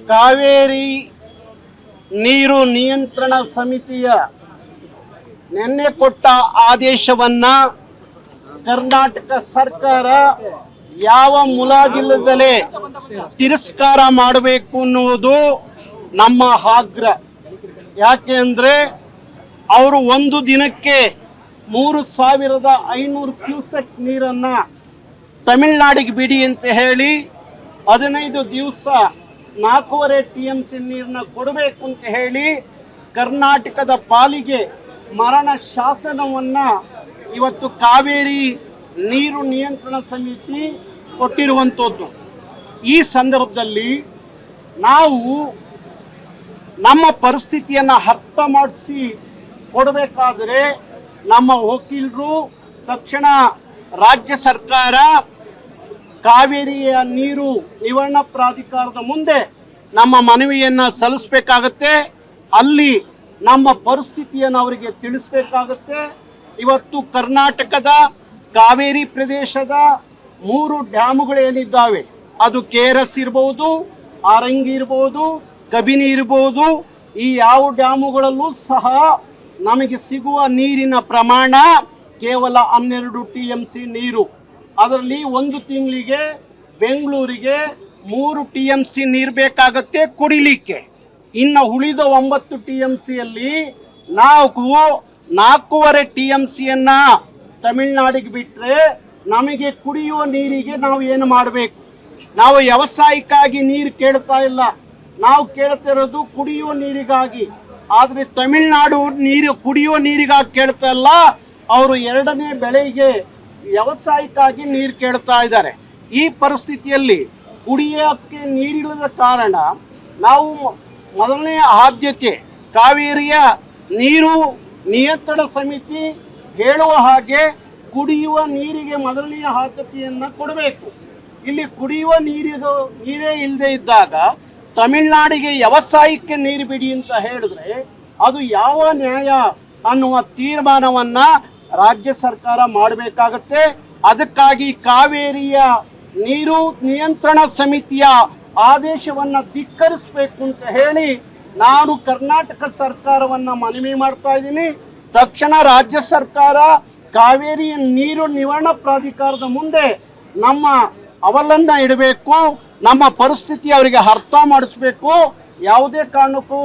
ಕಾವೇರಿ ನೀರು ನಿಯಂತ್ರಣ ಸಮಿತಿಯ ನಿನ್ನೆ ಕೊಟ್ಟ ಆದೇಶವನ್ನ ಕರ್ನಾಟಕ ಸರ್ಕಾರ ಯಾವ ಮುಲಾಜಿಲ್ಲದಲೇ ತಿರಸ್ಕಾರ ಮಾಡಬೇಕು ಅನ್ನುವುದು ನಮ್ಮ ಆಗ್ರಹ. ಯಾಕೆ ಅಂದರೆ ಅವರು ಒಂದು ದಿನಕ್ಕೆ 3500 ಕ್ಯೂಸೆಕ್ ನೀರನ್ನು ತಮಿಳುನಾಡಿಗೆ ಬಿಡಿ ಅಂತ ಹೇಳಿ 15 ದಿವಸ 4.5 TMC ನೀರನ್ನ ಕೊಡಬೇಕು ಅಂತ ಹೇಳಿ ಕರ್ನಾಟಕದ ಪಾಲಿಗೆ ಮರಣ ಶಾಸನವನ್ನು ಇವತ್ತು ಕಾವೇರಿ ನೀರು ನಿಯಂತ್ರಣ ಸಮಿತಿ ಕೊಟ್ಟಿರುವಂಥದ್ದು. ಈ ಸಂದರ್ಭದಲ್ಲಿ ನಾವು ನಮ್ಮ ಪರಿಸ್ಥಿತಿಯನ್ನು ಅರ್ಥ ಮಾಡಿಸಿ ಕೊಡಬೇಕಾದರೆ ನಮ್ಮ ವಕೀಲರು ತಕ್ಷಣ ರಾಜ್ಯ ಸರ್ಕಾರ ಕಾವೇರಿಯ ನೀರು ನಿವಾರಣಾ ಪ್ರಾಧಿಕಾರದ ಮುಂದೆ ನಮ್ಮ ಮನವಿಯನ್ನು ಸಲ್ಲಿಸಬೇಕಾಗತ್ತೆ. ಅಲ್ಲಿ ನಮ್ಮ ಪರಿಸ್ಥಿತಿಯನ್ನು ಅವರಿಗೆ ತಿಳಿಸಬೇಕಾಗತ್ತೆ. ಇವತ್ತು ಕರ್ನಾಟಕದ ಕಾವೇರಿ ಪ್ರದೇಶದ 3 ಡ್ಯಾಮುಗಳೇನಿದ್ದಾವೆ, ಅದು KRS ಇರ್ಬೋದು, ಆರಂಗಿ ಇರ್ಬೋದು, ಕಬಿನಿ ಇರ್ಬೋದು, ಈ ಯಾವ ಡ್ಯಾಮುಗಳಲ್ಲೂ ಸಹ ನಮಗೆ ಸಿಗುವ ನೀರಿನ ಪ್ರಮಾಣ ಕೇವಲ 12 TMC ನೀರು. ಅದರಲ್ಲಿ ಒಂದು ತಿಂಗಳಿಗೆ ಬೆಂಗಳೂರಿಗೆ 3 TMC ನೀರು ಬೇಕಾಗತ್ತೆ ಕುಡಿಲಿಕ್ಕೆ. ಇನ್ನು ಉಳಿದ 9 TMCಯಲ್ಲಿ ನಾವು 4.5 TMCಯನ್ನು ತಮಿಳುನಾಡಿಗೆ ಬಿಟ್ಟರೆ ನಮಗೆ ಕುಡಿಯುವ ನೀರಿಗೆ ನಾವು ಏನು ಮಾಡಬೇಕು? ನಾವು ವ್ಯವಸಾಯಕ್ಕಾಗಿ ನೀರು ಕೇಳ್ತಾ ಇಲ್ಲ, ನಾವು ಕೇಳ್ತಿರೋದು ಕುಡಿಯುವ ನೀರಿಗಾಗಿ. ಆದರೆ ತಮಿಳುನಾಡು ನೀರು ಕುಡಿಯುವ ನೀರಿಗಾಗಿ ಕೇಳ್ತಾ ಇಲ್ಲ, ಅವರು 2ನೇ ಬೆಳೆಗೆ ವ್ಯವಸಾಯಕ್ಕಾಗಿ ನೀರು ಕೇಳ್ತಾ ಇದ್ದಾರೆ. ಈ ಪರಿಸ್ಥಿತಿಯಲ್ಲಿ ಕುಡಿಯೋಕ್ಕೆ ನೀರಿಲ್ಲದ ಕಾರಣ ನಾವು ಮೊದಲನೇ ಆದ್ಯತೆ ಕಾವೇರಿಯ ನೀರು ನಿಯಂತ್ರಣ ಸಮಿತಿ ಹೇಳುವ ಹಾಗೆ ಕುಡಿಯುವ ನೀರಿಗೆ ಮೊದಲನೆಯ ಆದ್ಯತೆಯನ್ನು ಕೊಡಬೇಕು. ಇಲ್ಲಿ ಕುಡಿಯುವ ನೀರೇ ಇಲ್ಲದೆ ಇದ್ದಾಗ ತಮಿಳುನಾಡಿಗೆ ವ್ಯವಸಾಯಕ್ಕೆ ನೀರು ಬಿಡಿ ಅಂತ ಹೇಳಿದ್ರೆ ಅದು ಯಾವ ನ್ಯಾಯ ಅನ್ನುವ ತೀರ್ಮಾನವನ್ನು ರಾಜ್ಯ ಸರ್ಕಾರ ಮಾಡಬೇಕಾಗತ್ತೆ. ಅದಕ್ಕಾಗಿ ಕಾವೇರಿಯ ನೀರು ನಿಯಂತ್ರಣ ಸಮಿತಿಯ ಆದೇಶವನ್ನು ಧಿಕ್ಕರಿಸಬೇಕು ಅಂತ ಹೇಳಿ ನಾನು ಕರ್ನಾಟಕ ಸರ್ಕಾರವನ್ನು ಮನವಿ ಮಾಡ್ತಾ ಇದ್ದೀನಿ. ತಕ್ಷಣ ರಾಜ್ಯ ಸರ್ಕಾರ ಕಾವೇರಿಯ ನೀರು ನಿವಾರಣಾ ಪ್ರಾಧಿಕಾರದ ಮುಂದೆ ನಮ್ಮ ಅವಲನ್ನ ಇಡಬೇಕು, ನಮ್ಮ ಪರಿಸ್ಥಿತಿ ಅವರಿಗೆ ಅರ್ಥ ಮಾಡಿಸ್ಬೇಕು. ಯಾವುದೇ ಕಾರಣಕ್ಕೂ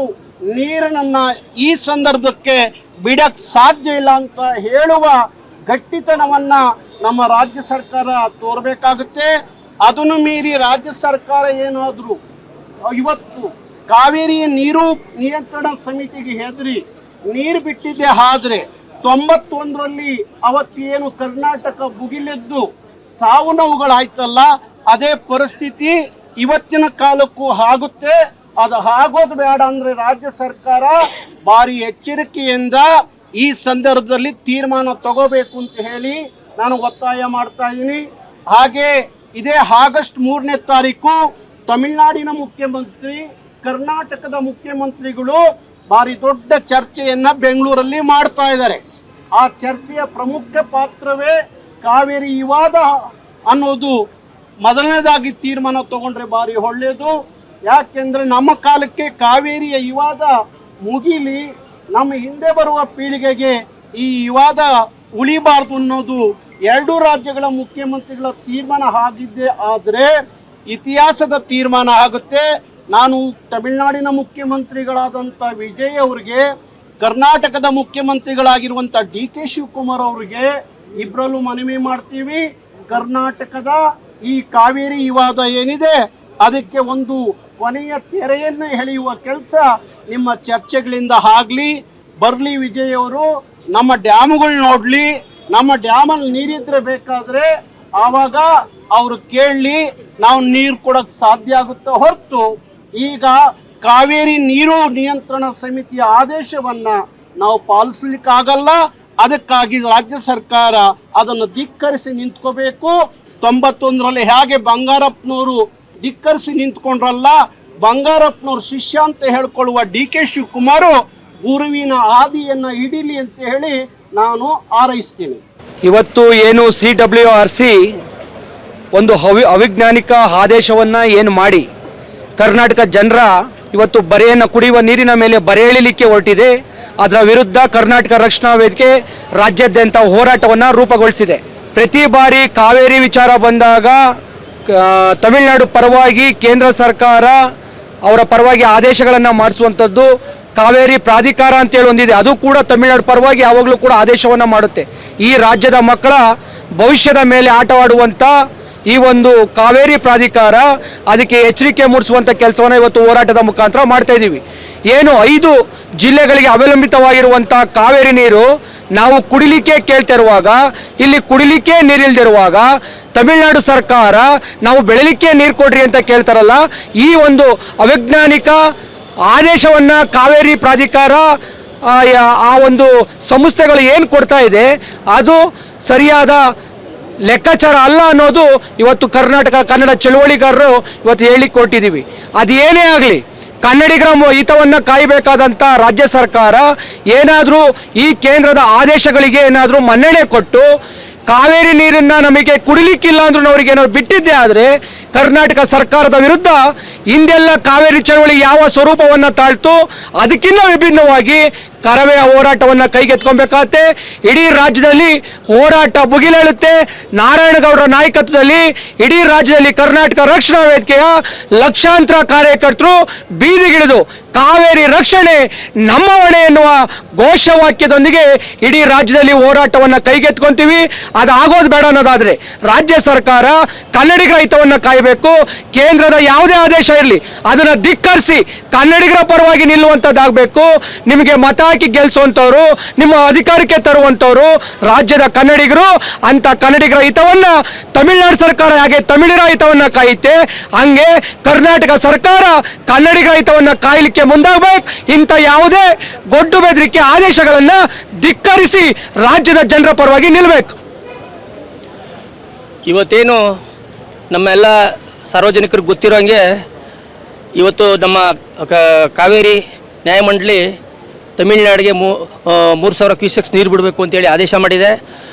ನೀರನ್ನು ಈ ಸಂದರ್ಭಕ್ಕೆ ಬಿಡಕ್ಕೆ ಸಾಧ್ಯ ಇಲ್ಲ ಅಂತ ಹೇಳುವ ಗಟ್ಟಿತನವನ್ನು ನಮ್ಮ ರಾಜ್ಯ ಸರ್ಕಾರ ತೋರಬೇಕಾಗುತ್ತೆ. ಅದನ್ನು ಮೀರಿ ರಾಜ್ಯ ಸರ್ಕಾರ ಏನಾದರೂ ಇವತ್ತು ಕಾವೇರಿಯ ನೀರು ನಿಯಂತ್ರಣ ಸಮಿತಿಗೆ ಹೆದರಿ ನೀರು ಬಿಟ್ಟಿದ್ದೆ ಆದರೆ 91ರಲ್ಲಿ ಅವತ್ತೇನು ಕರ್ನಾಟಕ ಭುಗಿಲೆದ್ದು ಸಾವು ನೋವುಗಳಾಯ್ತಲ್ಲ, ಅದೇ ಪರಿಸ್ಥಿತಿ ಇವತ್ತಿನ ಕಾಲಕ್ಕೂ ಆಗುತ್ತೆ. ಅದು ಆಗೋದು ಬೇಡ ಅಂದರೆ ರಾಜ್ಯ ಸರ್ಕಾರ ಭಾರಿ ಎಚ್ಚರಿಕೆಯಿಂದ ಈ ಸಂದರ್ಭದಲ್ಲಿ ತೀರ್ಮಾನ ತಗೋಬೇಕು ಅಂತ ಹೇಳಿ ನಾನು ಒತ್ತಾಯ ಮಾಡ್ತಾ ಇದ್ದೀನಿ. ಹಾಗೆ ಇದೇ ಆಗಸ್ಟ್ 3ನೇ ತಾರೀಕು ತಮಿಳುನಾಡಿನ ಮುಖ್ಯಮಂತ್ರಿ, ಕರ್ನಾಟಕದ ಮುಖ್ಯಮಂತ್ರಿಗಳು ಭಾರಿ ದೊಡ್ಡ ಚರ್ಚೆಯನ್ನು ಬೆಂಗಳೂರಲ್ಲಿ ಮಾಡ್ತಾ ಇದ್ದಾರೆ. ಆ ಚರ್ಚೆಯ ಪ್ರಮುಖ ಪಾತ್ರವೇ ಕಾವೇರಿ ವಿವಾದ ಅನ್ನೋದು ಮೊದಲನೇದಾಗಿ ತೀರ್ಮಾನ ತಗೊಂಡ್ರೆ ಭಾರಿ ಒಳ್ಳೆಯದು. ಯಾಕೆಂದರೆ ನಮ್ಮ ಕಾಲಕ್ಕೆ ಕಾವೇರಿಯ ವಿವಾದ ಮುಗಿಲಿ, ನಮ್ಮ ಹಿಂದೆ ಬರುವ ಪೀಳಿಗೆಗೆ ಈ ವಿವಾದ ಉಳಿಬಾರ್ದು ಅನ್ನೋದು 2 ರಾಜ್ಯಗಳ ಮುಖ್ಯಮಂತ್ರಿಗಳ ತೀರ್ಮಾನ ಆಗಿದ್ದೇ ಆದರೆ ಇತಿಹಾಸದ ತೀರ್ಮಾನ ಆಗುತ್ತೆ. ನಾನು ತಮಿಳುನಾಡಿನ ಮುಖ್ಯಮಂತ್ರಿಗಳಾದಂಥ ವಿಜಯ್ ಅವರಿಗೆ, ಕರ್ನಾಟಕದ ಮುಖ್ಯಮಂತ್ರಿಗಳಾಗಿರುವಂಥ DK ಶಿವಕುಮಾರ್ ಅವರಿಗೆ ಇಬ್ಬರಲ್ಲೂ ಮನವಿ ಮಾಡ್ತೀವಿ. ಕರ್ನಾಟಕದ ಈ ಕಾವೇರಿ ವಿವಾದ ಏನಿದೆ ಅದಕ್ಕೆ ಒಂದು ಕೊನೆಯ ತೆರೆಯನ್ನು ಎಳೆಯುವ ಕೆಲಸ ನಿಮ್ಮ ಚರ್ಚೆಗಳಿಂದ ಆಗಲಿ. ಬರಲಿ ವಿಜಯ್ ಅವರು, ನಮ್ಮ ಡ್ಯಾಮುಗಳು ನೋಡಲಿ, ನಮ್ಮ ಡ್ಯಾಮಲ್ಲಿ ನೀರಿದ್ರೆ ಬೇಕಾದರೆ ಆವಾಗ ಅವರು ಕೇಳಲಿ, ನಾವು ನೀರು ಕೊಡೋಕ್ಕೆ ಸಾಧ್ಯ ಆಗುತ್ತೆ. ಹೊರತು ಈಗ ಕಾವೇರಿ ನೀರು ನಿಯಂತ್ರಣ ಸಮಿತಿಯ ಆದೇಶವನ್ನು ನಾವು ಪಾಲಿಸಲಿಕ್ಕಾಗಲ್ಲ. ಅದಕ್ಕಾಗಿ ರಾಜ್ಯ ಸರ್ಕಾರ ಅದನ್ನು ಧಿಕ್ಕರಿಸಿ ನಿಂತ್ಕೋಬೇಕು. 91ರಲ್ಲಿ ಹೇಗೆ ಬಂಗಾರಪ್ಪನವರು ಧಿಕ್ಕರಿಸಿ ನಿಂತ್ಕೊಂಡ್ರಲ್ಲ, ಬಂಗಾರಪ್ಪನವ್ರ ಶಿಷ್ಯ ಅಂತ ಹೇಳ್ಕೊಳ್ಳುವ DK ಶಿವಕುಮಾರ್ ಗುರುವಿನ ಹಾದಿಯನ್ನು ಹಿಡೀಲಿ ಅಂತ ಹೇಳಿ ನಾನು ಹಾರೈಸ್ತೀನಿ. ಇವತ್ತು ಏನು CWRC ಒಂದು ಅವಿಜ್ಞಾನಿಕ ಆದೇಶವನ್ನು ಏನು ಮಾಡಿ ಕರ್ನಾಟಕ ಜನರ ಇವತ್ತು ಬರೆಯನ್ನು ಕುಡಿಯುವ ನೀರಿನ ಮೇಲೆ ಬರೆ ಎಳಿಲಿಕ್ಕೆ ಹೊರಟಿದೆ. ಅದರ ವಿರುದ್ಧ ಕರ್ನಾಟಕ ರಕ್ಷಣಾ ವೇದಿಕೆ ರಾಜ್ಯಾದ್ಯಂತ ಹೋರಾಟವನ್ನು ರೂಪುಗೊಳಿಸಿದೆ. ಪ್ರತಿ ಬಾರಿ ಕಾವೇರಿ ವಿಚಾರ ಬಂದಾಗ ತಮಿಳುನಾಡು ಪರವಾಗಿ ಕೇಂದ್ರ ಸರ್ಕಾರ ಅವರ ಪರವಾಗಿ ಆದೇಶಗಳನ್ನು ಮಾಡಿಸುವಂಥದ್ದು, ಕಾವೇರಿ ಪ್ರಾಧಿಕಾರ ಅಂತೇಳಿ ಒಂದಿದೆ, ಅದು ಕೂಡ ತಮಿಳುನಾಡು ಪರವಾಗಿ ಯಾವಾಗಲೂ ಕೂಡ ಆದೇಶವನ್ನು ಮಾಡುತ್ತೆ. ಈ ರಾಜ್ಯದ ಮಕ್ಕಳ ಭವಿಷ್ಯದ ಮೇಲೆ ಆಟವಾಡುವಂಥ ಈ ಒಂದು ಕಾವೇರಿ ಪ್ರಾಧಿಕಾರ ಅದಕ್ಕೆ ಎಚ್ಚರಿಕೆ ಮೂಡಿಸುವಂಥ ಕೆಲಸವನ್ನು ಇವತ್ತು ಹೋರಾಟದ ಮುಖಾಂತರ ಮಾಡ್ತಾ ಇದ್ದೀವಿ. ಏನು 5 ಜಿಲ್ಲೆಗಳಿಗೆ ಅವಲಂಬಿತವಾಗಿರುವಂಥ ಕಾವೇರಿ ನೀರು ನಾವು ಕುಡಿಲಿಕ್ಕೆ ಕೇಳ್ತಿರುವಾಗ, ಇಲ್ಲಿ ಕುಡಿಲಿಕ್ಕೆ ನೀರಿಲ್ದಿರುವಾಗ ತಮಿಳುನಾಡು ಸರ್ಕಾರ ನಾವು ಬೆಳಲಿಕ್ಕೆ ನೀರು ಕೊಡ್ರಿ ಅಂತ ಕೇಳ್ತಾರಲ್ಲ, ಈ ಒಂದು ಅವೈಜ್ಞಾನಿಕ ಆದೇಶವನ್ನು ಕಾವೇರಿ ಪ್ರಾಧಿಕಾರ ಆ ಒಂದು ಸಂಸ್ಥೆಗಳು ಏನು ಕೊಡ್ತಾ ಇದೆ ಅದು ಸರಿಯಾದ ಲೆಕ್ಕಾಚಾರ ಅಲ್ಲ ಅನ್ನೋದು ಇವತ್ತು ಕರ್ನಾಟಕ ಕನ್ನಡ ಚಳುವಳಿಗಾರರು ಇವತ್ತು ಹೇಳಿಕ್ಕೆ ಕೊಟ್ಟಿದ್ದೀವಿ. ಅದೇನೇ ಆಗಲಿ ಕನ್ನಡಿಗರ ಹಿತವನ್ನು ಕಾಯಬೇಕಾದಂಥ ರಾಜ್ಯ ಸರ್ಕಾರ ಏನಾದರೂ ಈ ಕೇಂದ್ರದ ಆದೇಶಗಳಿಗೆ ಏನಾದರೂ ಮನ್ನಣೆ ಕೊಟ್ಟು ಕಾವೇರಿ ನೀರನ್ನು ನಮಗೆ ಕುಡಿಲಿಕ್ಕಿಲ್ಲ ಅಂದ್ರೂ ಅವರಿಗೆ ಏನಾದ್ರು ಬಿಟ್ಟಿದ್ದೆ ಆದರೆ ಕರ್ನಾಟಕ ಸರ್ಕಾರದ ವಿರುದ್ಧ ಹಿಂದೆಲ್ಲ ಕಾವೇರಿ ಚಳವಳಿ ಯಾವ ಸ್ವರೂಪವನ್ನು ತಾಳ್ತು ಅದಕ್ಕಿಂತ ವಿಭಿನ್ನವಾಗಿ ಕರವೇ ಹೋರಾಟವನ್ನು ಕೈಗೆತ್ಕೊಬೇಕಾಗತ್ತೆ. ಇಡೀ ರಾಜ್ಯದಲ್ಲಿ ಹೋರಾಟ ಭುಗಿಲೇಳುತ್ತೆ. ನಾರಾಯಣಗೌಡರ ನಾಯಕತ್ವದಲ್ಲಿ ಇಡೀ ರಾಜ್ಯದಲ್ಲಿ ಕರ್ನಾಟಕ ರಕ್ಷಣಾ ವೇದಿಕೆಯ ಲಕ್ಷಾಂತರ ಕಾರ್ಯಕರ್ತರು ಬೀದಿಗಿಳಿದು ಕಾವೇರಿ ರಕ್ಷಣೆ ನಮ್ಮ ಹೊಣೆ ಎನ್ನುವ ಘೋಷವಾಕ್ಯದೊಂದಿಗೆ ಇಡೀ ರಾಜ್ಯದಲ್ಲಿ ಹೋರಾಟವನ್ನು ಕೈಗೆತ್ಕೊಂತೀವಿ. ಅದಾಗೋದು ಬೇಡ ಅನ್ನೋದಾದರೆ ರಾಜ್ಯ ಸರ್ಕಾರ ಕನ್ನಡಿಗರ ಹಿತವನ್ನು ಕಾಯಬೇಕು. ಕೇಂದ್ರದ ಯಾವುದೇ ಆದೇಶ ಇರಲಿ ಅದನ್ನು ಧಿಕ್ಕರಿಸಿ ಕನ್ನಡಿಗರ ಪರವಾಗಿ ನಿಲ್ಲುವಂಥದ್ದಾಗಬೇಕು. ನಿಮಗೆ ಮತ ಹಾಕಿ ಗೆಲ್ಲಿಸುವಂಥವ್ರು, ನಿಮ್ಮ ಅಧಿಕಾರಕ್ಕೆ ತರುವಂಥವ್ರು ರಾಜ್ಯದ ಕನ್ನಡಿಗರು. ಅಂತ ಕನ್ನಡಿಗರ ಹಿತವನ್ನು ತಮಿಳುನಾಡು ಸರ್ಕಾರ ಹಾಗೆ ತಮಿಳರ ಹಿತವನ್ನು ಕಾಯುತ್ತೆ, ಹಂಗೆ ಕರ್ನಾಟಕ ಸರ್ಕಾರ ಕನ್ನಡಿಗರ ಹಿತವನ್ನು ಕಾಯಲಿಕ್ಕೆ ಮುಂದಾಗಬೇಕು. ಇಂಥ ಯಾವುದೇ ಗೊಡ್ಡು ಬೆದರಿಕೆ ಆದೇಶಗಳನ್ನು ಧಿಕ್ಕರಿಸಿ ರಾಜ್ಯದ ಜನರ ಪರವಾಗಿ ನಿಲ್ಲಬೇಕು. ಇವತ್ತೇನು ನಮ್ಮೆಲ್ಲ ಸಾರ್ವಜನಿಕರಿಗೆ ಗೊತ್ತಿರೋ ಹಾಗೆ ಇವತ್ತು ನಮ್ಮ ಕಾವೇರಿ ನ್ಯಾಯಮಂಡಳಿ ತಮಿಳುನಾಡಿಗೆ 3,000 ಕ್ಯೂಸೆಕ್ಸ್ ನೀರು ಬಿಡಬೇಕು ಅಂತೇಳಿ ಆದೇಶ ಮಾಡಿದೆ.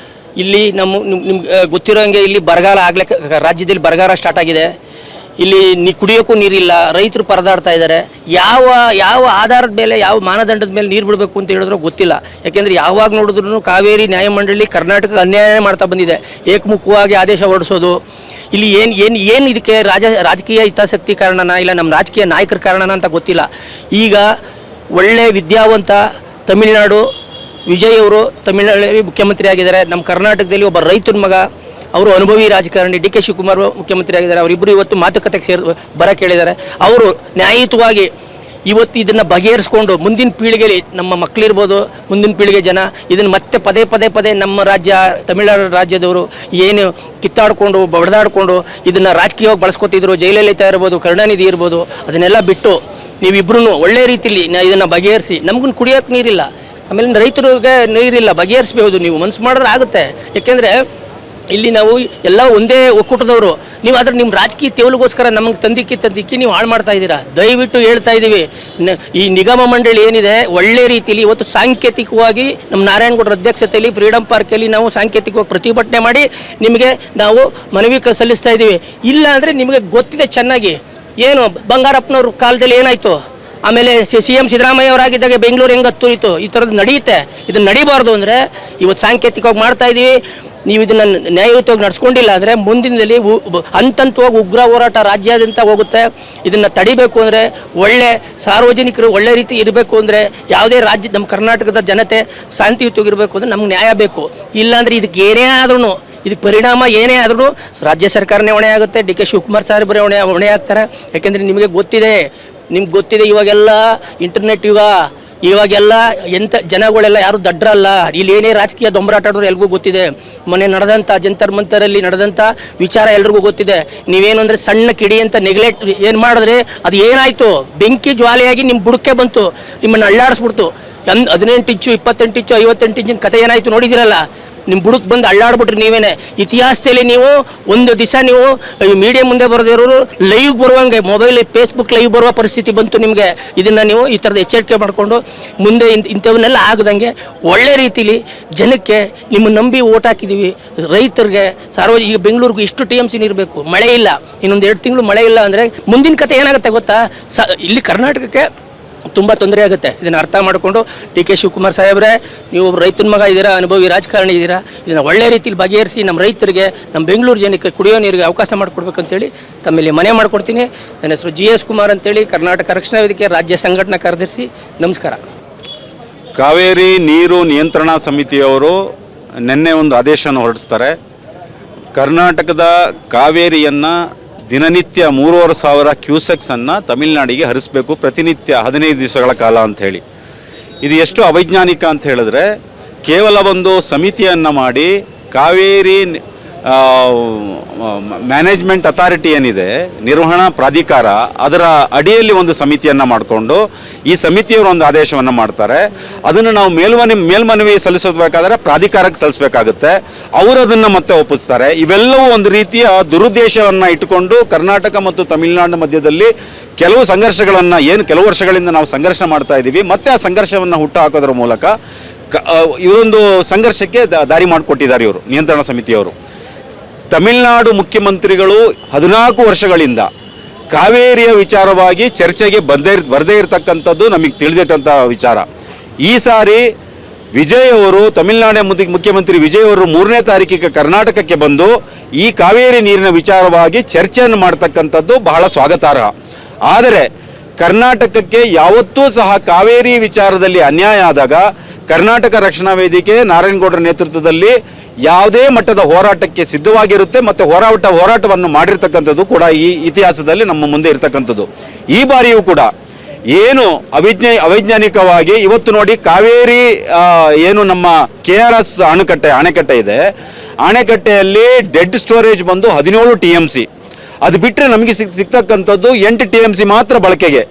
ಇಲ್ಲಿ ನಿಮ್ಗೆ ಗೊತ್ತಿರೋ ಹಾಗೆ ಇಲ್ಲಿ ಬರಗಾಲ ರಾಜ್ಯದಲ್ಲಿ ಬರಗಾಲ ಸ್ಟಾರ್ಟ್ ಆಗಿದೆ. ಇಲ್ಲಿ ಕುಡಿಯೋಕ್ಕೂ ನೀರಿಲ್ಲ, ರೈತರು ಪರದಾಡ್ತಾ ಇದ್ದಾರೆ. ಯಾವ ಆಧಾರದ ಮೇಲೆ, ಯಾವ ಮಾನದಂಡದ ಮೇಲೆ ನೀರು ಬಿಡಬೇಕು ಅಂತ ಹೇಳಿದ್ರು ಗೊತ್ತಿಲ್ಲ. ಯಾಕೆಂದರೆ ಯಾವಾಗ ನೋಡಿದ್ರು ಕಾವೇರಿ ನ್ಯಾಯಮಂಡಳಿ ಕರ್ನಾಟಕ ಅನ್ಯಾಯ ಮಾಡ್ತಾ ಬಂದಿದೆ. ಏಕಮುಖವಾಗಿ ಆದೇಶ ಹೊರಡಿಸೋದು. ಇಲ್ಲಿ ಏನು ಇದಕ್ಕೆ ರಾಜಕೀಯ ಹಿತಾಸಕ್ತಿ ಕಾರಣನ ಇಲ್ಲ ನಮ್ಮ ರಾಜಕೀಯ ನಾಯಕರ ಕಾರಣನ ಅಂತ ಗೊತ್ತಿಲ್ಲ. ಈಗ ಒಳ್ಳೆ ವಿದ್ಯಾವಂತ ತಮಿಳುನಾಡು ವಿಜಯ್ ಅವರು ತಮಿಳುನಾಡು ಮುಖ್ಯಮಂತ್ರಿ ಆಗಿದ್ದಾರೆ. ನಮ್ಮ ಕರ್ನಾಟಕದಲ್ಲಿ ಒಬ್ಬ ರೈತನ ಮಗ, ಅವರು ಅನುಭವಿ ರಾಜಕಾರಣಿ DK ಶಿವಕುಮಾರ್ ಮುಖ್ಯಮಂತ್ರಿ ಆಗಿದ್ದಾರೆ. ಅವರಿಬ್ಬರು ಇವತ್ತು ಮಾತುಕತೆಗೆ ಬರಕ್ಕೆ ಹೇಳಿದ್ದಾರೆ. ಅವರು ನ್ಯಾಯಯುತವಾಗಿ ಇವತ್ತು ಇದನ್ನು ಬಗೆಹರಿಸ್ಕೊಂಡು ಮುಂದಿನ ಪೀಳಿಗೆಯಲ್ಲಿ ನಮ್ಮ ಮಕ್ಕಳಿರ್ಬೋದು, ಮುಂದಿನ ಪೀಳಿಗೆ ಜನ ಇದನ್ನು ಮತ್ತೆ ಪದೇ ನಮ್ಮ ರಾಜ್ಯ ತಮಿಳುನಾಡು ರಾಜ್ಯದವರು ಏನು ಕಿತ್ತಾಡಿಕೊಂಡು ಬಡದಾಡಿಕೊಂಡು ಇದನ್ನು ರಾಜಕೀಯವಾಗಿ ಬಳಸ್ಕೊತಿದ್ರು, ಜಯಲಲಿತಾ ಇರ್ಬೋದು, ಕರುಣಾನಿಧಿ ಇರ್ಬೋದು, ಅದನ್ನೆಲ್ಲ ಬಿಟ್ಟು ನೀವಿಬ್ಬರೂ ಒಳ್ಳೆ ರೀತಿಯಲ್ಲಿ ಇದನ್ನು ಬಗೆಹರಿಸಿ. ನಮಗೂ ಕುಡಿಯೋಕ್ಕೆ ನೀರಿಲ್ಲ, ಆಮೇಲೆ ರೈತರಿಗೆ ನೀರಿಲ್ಲ, ಬಗೆಹರಿಸ್ಬೋದು. ನೀವು ಮನಸ್ಸು ಮಾಡಿದ್ರೆ ಆಗುತ್ತೆ. ಯಾಕೆಂದರೆ ಇಲ್ಲಿ ನಾವು ಎಲ್ಲ ಒಂದೇ ಒಕ್ಕೂಟದವರು. ನೀವು ಆದರೆ ನಿಮ್ಮ ರಾಜಕೀಯ ತೇವಲಿಗೋಸ್ಕರ ನಮಗೆ ತಂದಿಕ್ಕಿ ನೀವು ಹಾಳು ಮಾಡ್ತಾ ಇದ್ದೀರಾ. ದಯವಿಟ್ಟು ಹೇಳ್ತಾ ಇದ್ದೀವಿ, ಈ ನಿಗಮ ಮಂಡಳಿ ಏನಿದೆ ಒಳ್ಳೆ ರೀತಿಯಲ್ಲಿ ಇವತ್ತು ಸಾಂಕೇತಿಕವಾಗಿ ನಮ್ಮ ನಾರಾಯಣಗೌಡರ ಅಧ್ಯಕ್ಷತೆಯಲ್ಲಿ ಫ್ರೀಡಮ್ ಪಾರ್ಕಲ್ಲಿ ನಾವು ಸಾಂಕೇತಿಕವಾಗಿ ಪ್ರತಿಭಟನೆ ಮಾಡಿ ನಿಮಗೆ ನಾವು ಮನವಿ ಸಲ್ಲಿಸ್ತಾ ಇದ್ದೀವಿ. ಇಲ್ಲ ಅಂದರೆ ನಿಮಗೆ ಗೊತ್ತಿದೆ ಚೆನ್ನಾಗಿ ಏನು ಬಂಗಾರಪ್ಪನವ್ರ ಕಾಲದಲ್ಲಿ ಏನಾಯಿತು, ಆಮೇಲೆ CM ಸಿದ್ದರಾಮಯ್ಯ ಅವರಾಗಿದ್ದಾಗ ಬೆಂಗಳೂರು ಹೆಂಗೆ ಹತ್ತುರಿತು. ಈ ಥರದ್ದು ನಡೆಯುತ್ತೆ. ಇದನ್ನು ನಡಿಬಾರ್ದು ಅಂದರೆ ಇವತ್ತು ಸಾಂಕೇತಿಕವಾಗಿ ಮಾಡ್ತಾ ಇದ್ದೀವಿ. ನೀವು ಇದನ್ನು ನ್ಯಾಯಯುತವಾಗಿ ನಡೆಸ್ಕೊಂಡಿಲ್ಲ ಅಂದರೆ ಮುಂದಿನದಲ್ಲಿ ಹಂತವಾಗಿ ಉಗ್ರ ಹೋರಾಟ ರಾಜ್ಯಾದ್ಯಂತ ಹೋಗುತ್ತೆ. ಇದನ್ನು ತಡಿಬೇಕು ಅಂದರೆ ಒಳ್ಳೆ ಸಾರ್ವಜನಿಕರು ಒಳ್ಳೆ ರೀತಿ ಇರಬೇಕು ಅಂದರೆ ಯಾವುದೇ ರಾಜ್ಯ ನಮ್ಮ ಕರ್ನಾಟಕದ ಜನತೆ ಶಾಂತಿಯುತವಾಗಿರಬೇಕು ಅಂದರೆ ನಮ್ಗೆ ನ್ಯಾಯ ಬೇಕು. ಇಲ್ಲಾಂದರೆ ಇದಕ್ಕೆ ಏನೇ ಆದ್ರೂ ಇದಕ್ಕೆ ಪರಿಣಾಮ ಏನೇ ಆದ್ರೂ ರಾಜ್ಯ ಸರ್ಕಾರನೇ ಹೊಣೆ ಆಗುತ್ತೆ. DK ಶಿವಕುಮಾರ್ ಸಾಹೇಬರೇ ಹೊಣೆ ಆಗ್ತಾರೆ. ಯಾಕೆಂದರೆ ನಿಮಗೆ ಗೊತ್ತಿದೆ ಇವಾಗೆಲ್ಲ ಇಂಟರ್ನೆಟ್ ಯುಗ. ಇವಾಗೆಲ್ಲ ಎಂಥ ಜನಗಳೆಲ್ಲ ಯಾರು ದಡ್ರಲ್ಲ. ಇಲ್ಲಿ ಏನೇ ರಾಜಕೀಯ ದೊಂಬರಾಟಾಡಿದ್ರು ಎಲ್ರಿಗೂ ಗೊತ್ತಿದೆ. ಮೊನ್ನೆ ನಡೆದಂಥ ಜಂತರ್ ಮಂತರಲ್ಲಿ ನಡೆದಂಥ ವಿಚಾರ ಎಲ್ರಿಗೂ ಗೊತ್ತಿದೆ. ನೀವೇನು ಅಂದರೆ ಸಣ್ಣ ಕಿಡಿ ಅಂತ ನೆಗ್ಲೆಕ್ಟ್ ಏನು ಮಾಡಿದ್ರೆ ಅದು ಏನಾಯಿತು, ಬೆಂಕಿ ಜ್ವಾಲೆಯಾಗಿ ನಿಮ್ಮ ಬುಡಕ್ಕೆ ಬಂತು, ನಿಮ್ಮನ್ನು ಅಳ್ಳಾಡಿಸ್ಬಿಡ್ತು. 18 ಇಂಚು 28 ಇಂಚು 58 ಇಂಚಿನ ಕತೆ ಏನಾಯಿತು ನೋಡಿದಿರಲ್ಲ. ನಿಮ್ಮ ಬುಡಕ್ಕೆ ಬಂದು ಅಳ್ಳಾಡ್ಬಿಟ್ರಿ ನೀವೇನೆ. ಇತಿಹಾಸದಲ್ಲಿ ನೀವು ಒಂದು ದಿವಸ ನೀವು ಮೀಡಿಯಾ ಮುಂದೆ ಬರೋದಿರೋರು ಲೈವ್ ಬರುವಂಗೆ ಮೊಬೈಲ್ ಫೇಸ್ಬುಕ್ ಲೈವ್ ಬರುವ ಪರಿಸ್ಥಿತಿ ಬಂತು ನಿಮಗೆ. ಇದನ್ನು ನೀವು ಈ ಥರದ ಎಚ್ಚರಿಕೆ ಮಾಡಿಕೊಂಡು ಮುಂದೆ ಇಂಥವನ್ನೆಲ್ಲ ಆಗದಂಗೆ ಒಳ್ಳೆ ರೀತಿಲಿ ಜನಕ್ಕೆ ನಿಮ್ಮ ನಂಬಿ ಓಟ್ ಹಾಕಿದ್ದೀವಿ. ರೈತರಿಗೆ ಈಗ ಬೆಂಗಳೂರಿಗೂ ಇಷ್ಟು TMC ನೀರು ಬೇಕು, ಮಳೆ ಇಲ್ಲ, ಇನ್ನೊಂದು 2 ತಿಂಗಳು ಮಳೆ ಇಲ್ಲ ಅಂದರೆ ಮುಂದಿನ ಕತೆ ಏನಾಗುತ್ತೆ ಗೊತ್ತಾ? ಇಲ್ಲಿ ಕರ್ನಾಟಕಕ್ಕೆ ತುಂಬ ತೊಂದರೆ ಆಗುತ್ತೆ. ಇದನ್ನು ಅರ್ಥ ಮಾಡಿಕೊಂಡು DK ಶಿವಕುಮಾರ್ ಸಾಹೇಬ್ರೆ, ನೀವು ರೈತನ ಮಗ ಇದ್ದೀರಾ, ಅನುಭವಿ ರಾಜಕಾರಣಿ ಇದ್ದೀರಾ, ಇದನ್ನು ಒಳ್ಳೆ ರೀತಿಯಲ್ಲಿ ಬಗೆಹರಿಸಿ ನಮ್ಮ ರೈತರಿಗೆ, ನಮ್ಮ ಬೆಂಗಳೂರು ಜನಕ್ಕೆ ಕುಡಿಯೋ ನೀರಿಗೆ ಅವಕಾಶ ಮಾಡಿಕೊಡ್ಬೇಕಂತೇಳಿ ತಮ್ಮಲ್ಲಿ ಮನೆ ಮಾಡಿಕೊಡ್ತೀನಿ. ನನ್ನ ಹೆಸರು GS ಕುಮಾರ್ ಅಂತೇಳಿ, ಕರ್ನಾಟಕ ರಕ್ಷಣಾ ವೇದಿಕೆ ರಾಜ್ಯ ಸಂಘಟನಾ ಕಾರ್ಯದರ್ಶಿ. ನಮಸ್ಕಾರ. ಕಾವೇರಿ ನೀರು ನಿಯಂತ್ರಣಾ ಸಮಿತಿಯವರು ನಿನ್ನೆ ಒಂದು ಆದೇಶವನ್ನು ಹೊರಡಿಸ್ತಾರೆ. ಕರ್ನಾಟಕದ ಕಾವೇರಿಯನ್ನು ದಿನನಿತ್ಯ 3,500 ಕ್ಯೂಸೆಕ್ಸನ್ನು ತಮಿಳುನಾಡಿಗೆ ಹರಿಸಬೇಕು, ಪ್ರತಿನಿತ್ಯ 15 ದಿವಸಗಳ ಕಾಲ ಅಂಥೇಳಿ. ಇದು ಎಷ್ಟು ಅವೈಜ್ಞಾನಿಕ ಅಂತ ಹೇಳಿದ್ರೆ, ಕೇವಲ ಒಂದು ಸಮಿತಿಯನ್ನು ಮಾಡಿ ಕಾವೇರಿ ಮ್ಯಾನೇಜ್ಮೆಂಟ್ ಅಥಾರಿಟಿ ಏನಿದೆ, ನಿರ್ವಹಣಾ ಪ್ರಾಧಿಕಾರ, ಅದರ ಅಡಿಯಲ್ಲಿ ಒಂದು ಸಮಿತಿಯನ್ನು ಮಾಡಿಕೊಂಡು ಈ ಸಮಿತಿಯವರು ಒಂದು ಆದೇಶವನ್ನು ಮಾಡ್ತಾರೆ. ಅದನ್ನು ನಾವು ಮೇಲ್ಮನವಿ ಸಲ್ಲಿಸಬೇಕಾದ್ರೆ ಪ್ರಾಧಿಕಾರಕ್ಕೆ ಸಲ್ಲಿಸಬೇಕಾಗುತ್ತೆ. ಅವರು ಅದನ್ನು ಮತ್ತೆ ಒಪ್ಪಿಸ್ತಾರೆ. ಇವೆಲ್ಲವೂ ಒಂದು ರೀತಿಯ ದುರುದ್ದೇಶವನ್ನು ಇಟ್ಟುಕೊಂಡು ಕರ್ನಾಟಕ ಮತ್ತು ತಮಿಳುನಾಡಿನ ಮಧ್ಯದಲ್ಲಿ ಕೆಲವು ಸಂಘರ್ಷಗಳನ್ನು ಕೆಲವು ವರ್ಷಗಳಿಂದ ನಾವು ಸಂಘರ್ಷ ಮಾಡ್ತಾ ಇದ್ದೀವಿ, ಮತ್ತೆ ಆ ಸಂಘರ್ಷವನ್ನು ಹುಟ್ಟು ಹಾಕೋದ್ರ ಮೂಲಕ ಇವರೊಂದು ಸಂಘರ್ಷಕ್ಕೆ ದಾರಿ ಮಾಡಿಕೊಟ್ಟಿದ್ದಾರೆ ಇವರು ನಿಯಂತ್ರಣ ಸಮಿತಿಯವರು. ತಮಿಳುನಾಡು ಮುಖ್ಯಮಂತ್ರಿಗಳು 14 ವರ್ಷಗಳಿಂದ ಕಾವೇರಿಯ ವಿಚಾರವಾಗಿ ಚರ್ಚೆಗೆ ಬರದೇ ಇರತಕ್ಕಂಥದ್ದು ನಮಗೆ ತಿಳಿದಿಟ್ಟಂಥ ವಿಚಾರ. ಈ ಸಾರಿ ವಿಜಯ್ ಅವರು, ತಮಿಳುನಾಡಿನ ಮುಖ್ಯಮಂತ್ರಿ ವಿಜಯ್ ಅವರು 3ನೇ ತಾರೀಕಿಗೆ ಕರ್ನಾಟಕಕ್ಕೆ ಬಂದು ಈ ಕಾವೇರಿ ನೀರಿನ ವಿಚಾರವಾಗಿ ಚರ್ಚೆಯನ್ನು ಮಾಡ್ತಕ್ಕಂಥದ್ದು ಬಹಳ ಸ್ವಾಗತಾರ್ಹ. ಆದರೆ ಕರ್ನಾಟಕಕ್ಕೆ ಯಾವತ್ತೂ ಸಹ ಕಾವೇರಿ ವಿಚಾರದಲ್ಲಿ ಅನ್ಯಾಯ ಆದಾಗ ಕರ್ನಾಟಕ ರಕ್ಷಣಾ ವೇದಿಕೆ ನಾರಾಯಣಗೌಡರ ನೇತೃತ್ವದಲ್ಲಿ ಯಾವುದೇ ಮಟ್ಟದ ಹೋರಾಟಕ್ಕೆ ಸಿದ್ಧವಾಗಿರುತ್ತೆ ಮತ್ತು ಹೋರಾಟವನ್ನು ಮಾಡಿರ್ತಕ್ಕಂಥದ್ದು ಕೂಡ ಈ ಇತಿಹಾಸದಲ್ಲಿ ನಮ್ಮ ಮುಂದೆ ಇರತಕ್ಕಂಥದ್ದು. ಈ ಬಾರಿಯೂ ಕೂಡ ಏನು ಅವೈಜ್ಞಾನಿಕವಾಗಿ ಇವತ್ತು ನೋಡಿ, ಕಾವೇರಿ ಏನು ನಮ್ಮ KRS ಅಣೆಕಟ್ಟೆ ಇದೆ, ಅಣೆಕಟ್ಟೆಯಲ್ಲಿ ಡೆಡ್ ಸ್ಟೋರೇಜ್ ಬಂದು 17 TMC. ಅದು ಬಿಟ್ಟರೆ ನಮಗೆ ಸಿಗ್ತಕ್ಕಂಥದ್ದು 8 TMC ಮಾತ್ರ ಬಳಕೆಗೆ.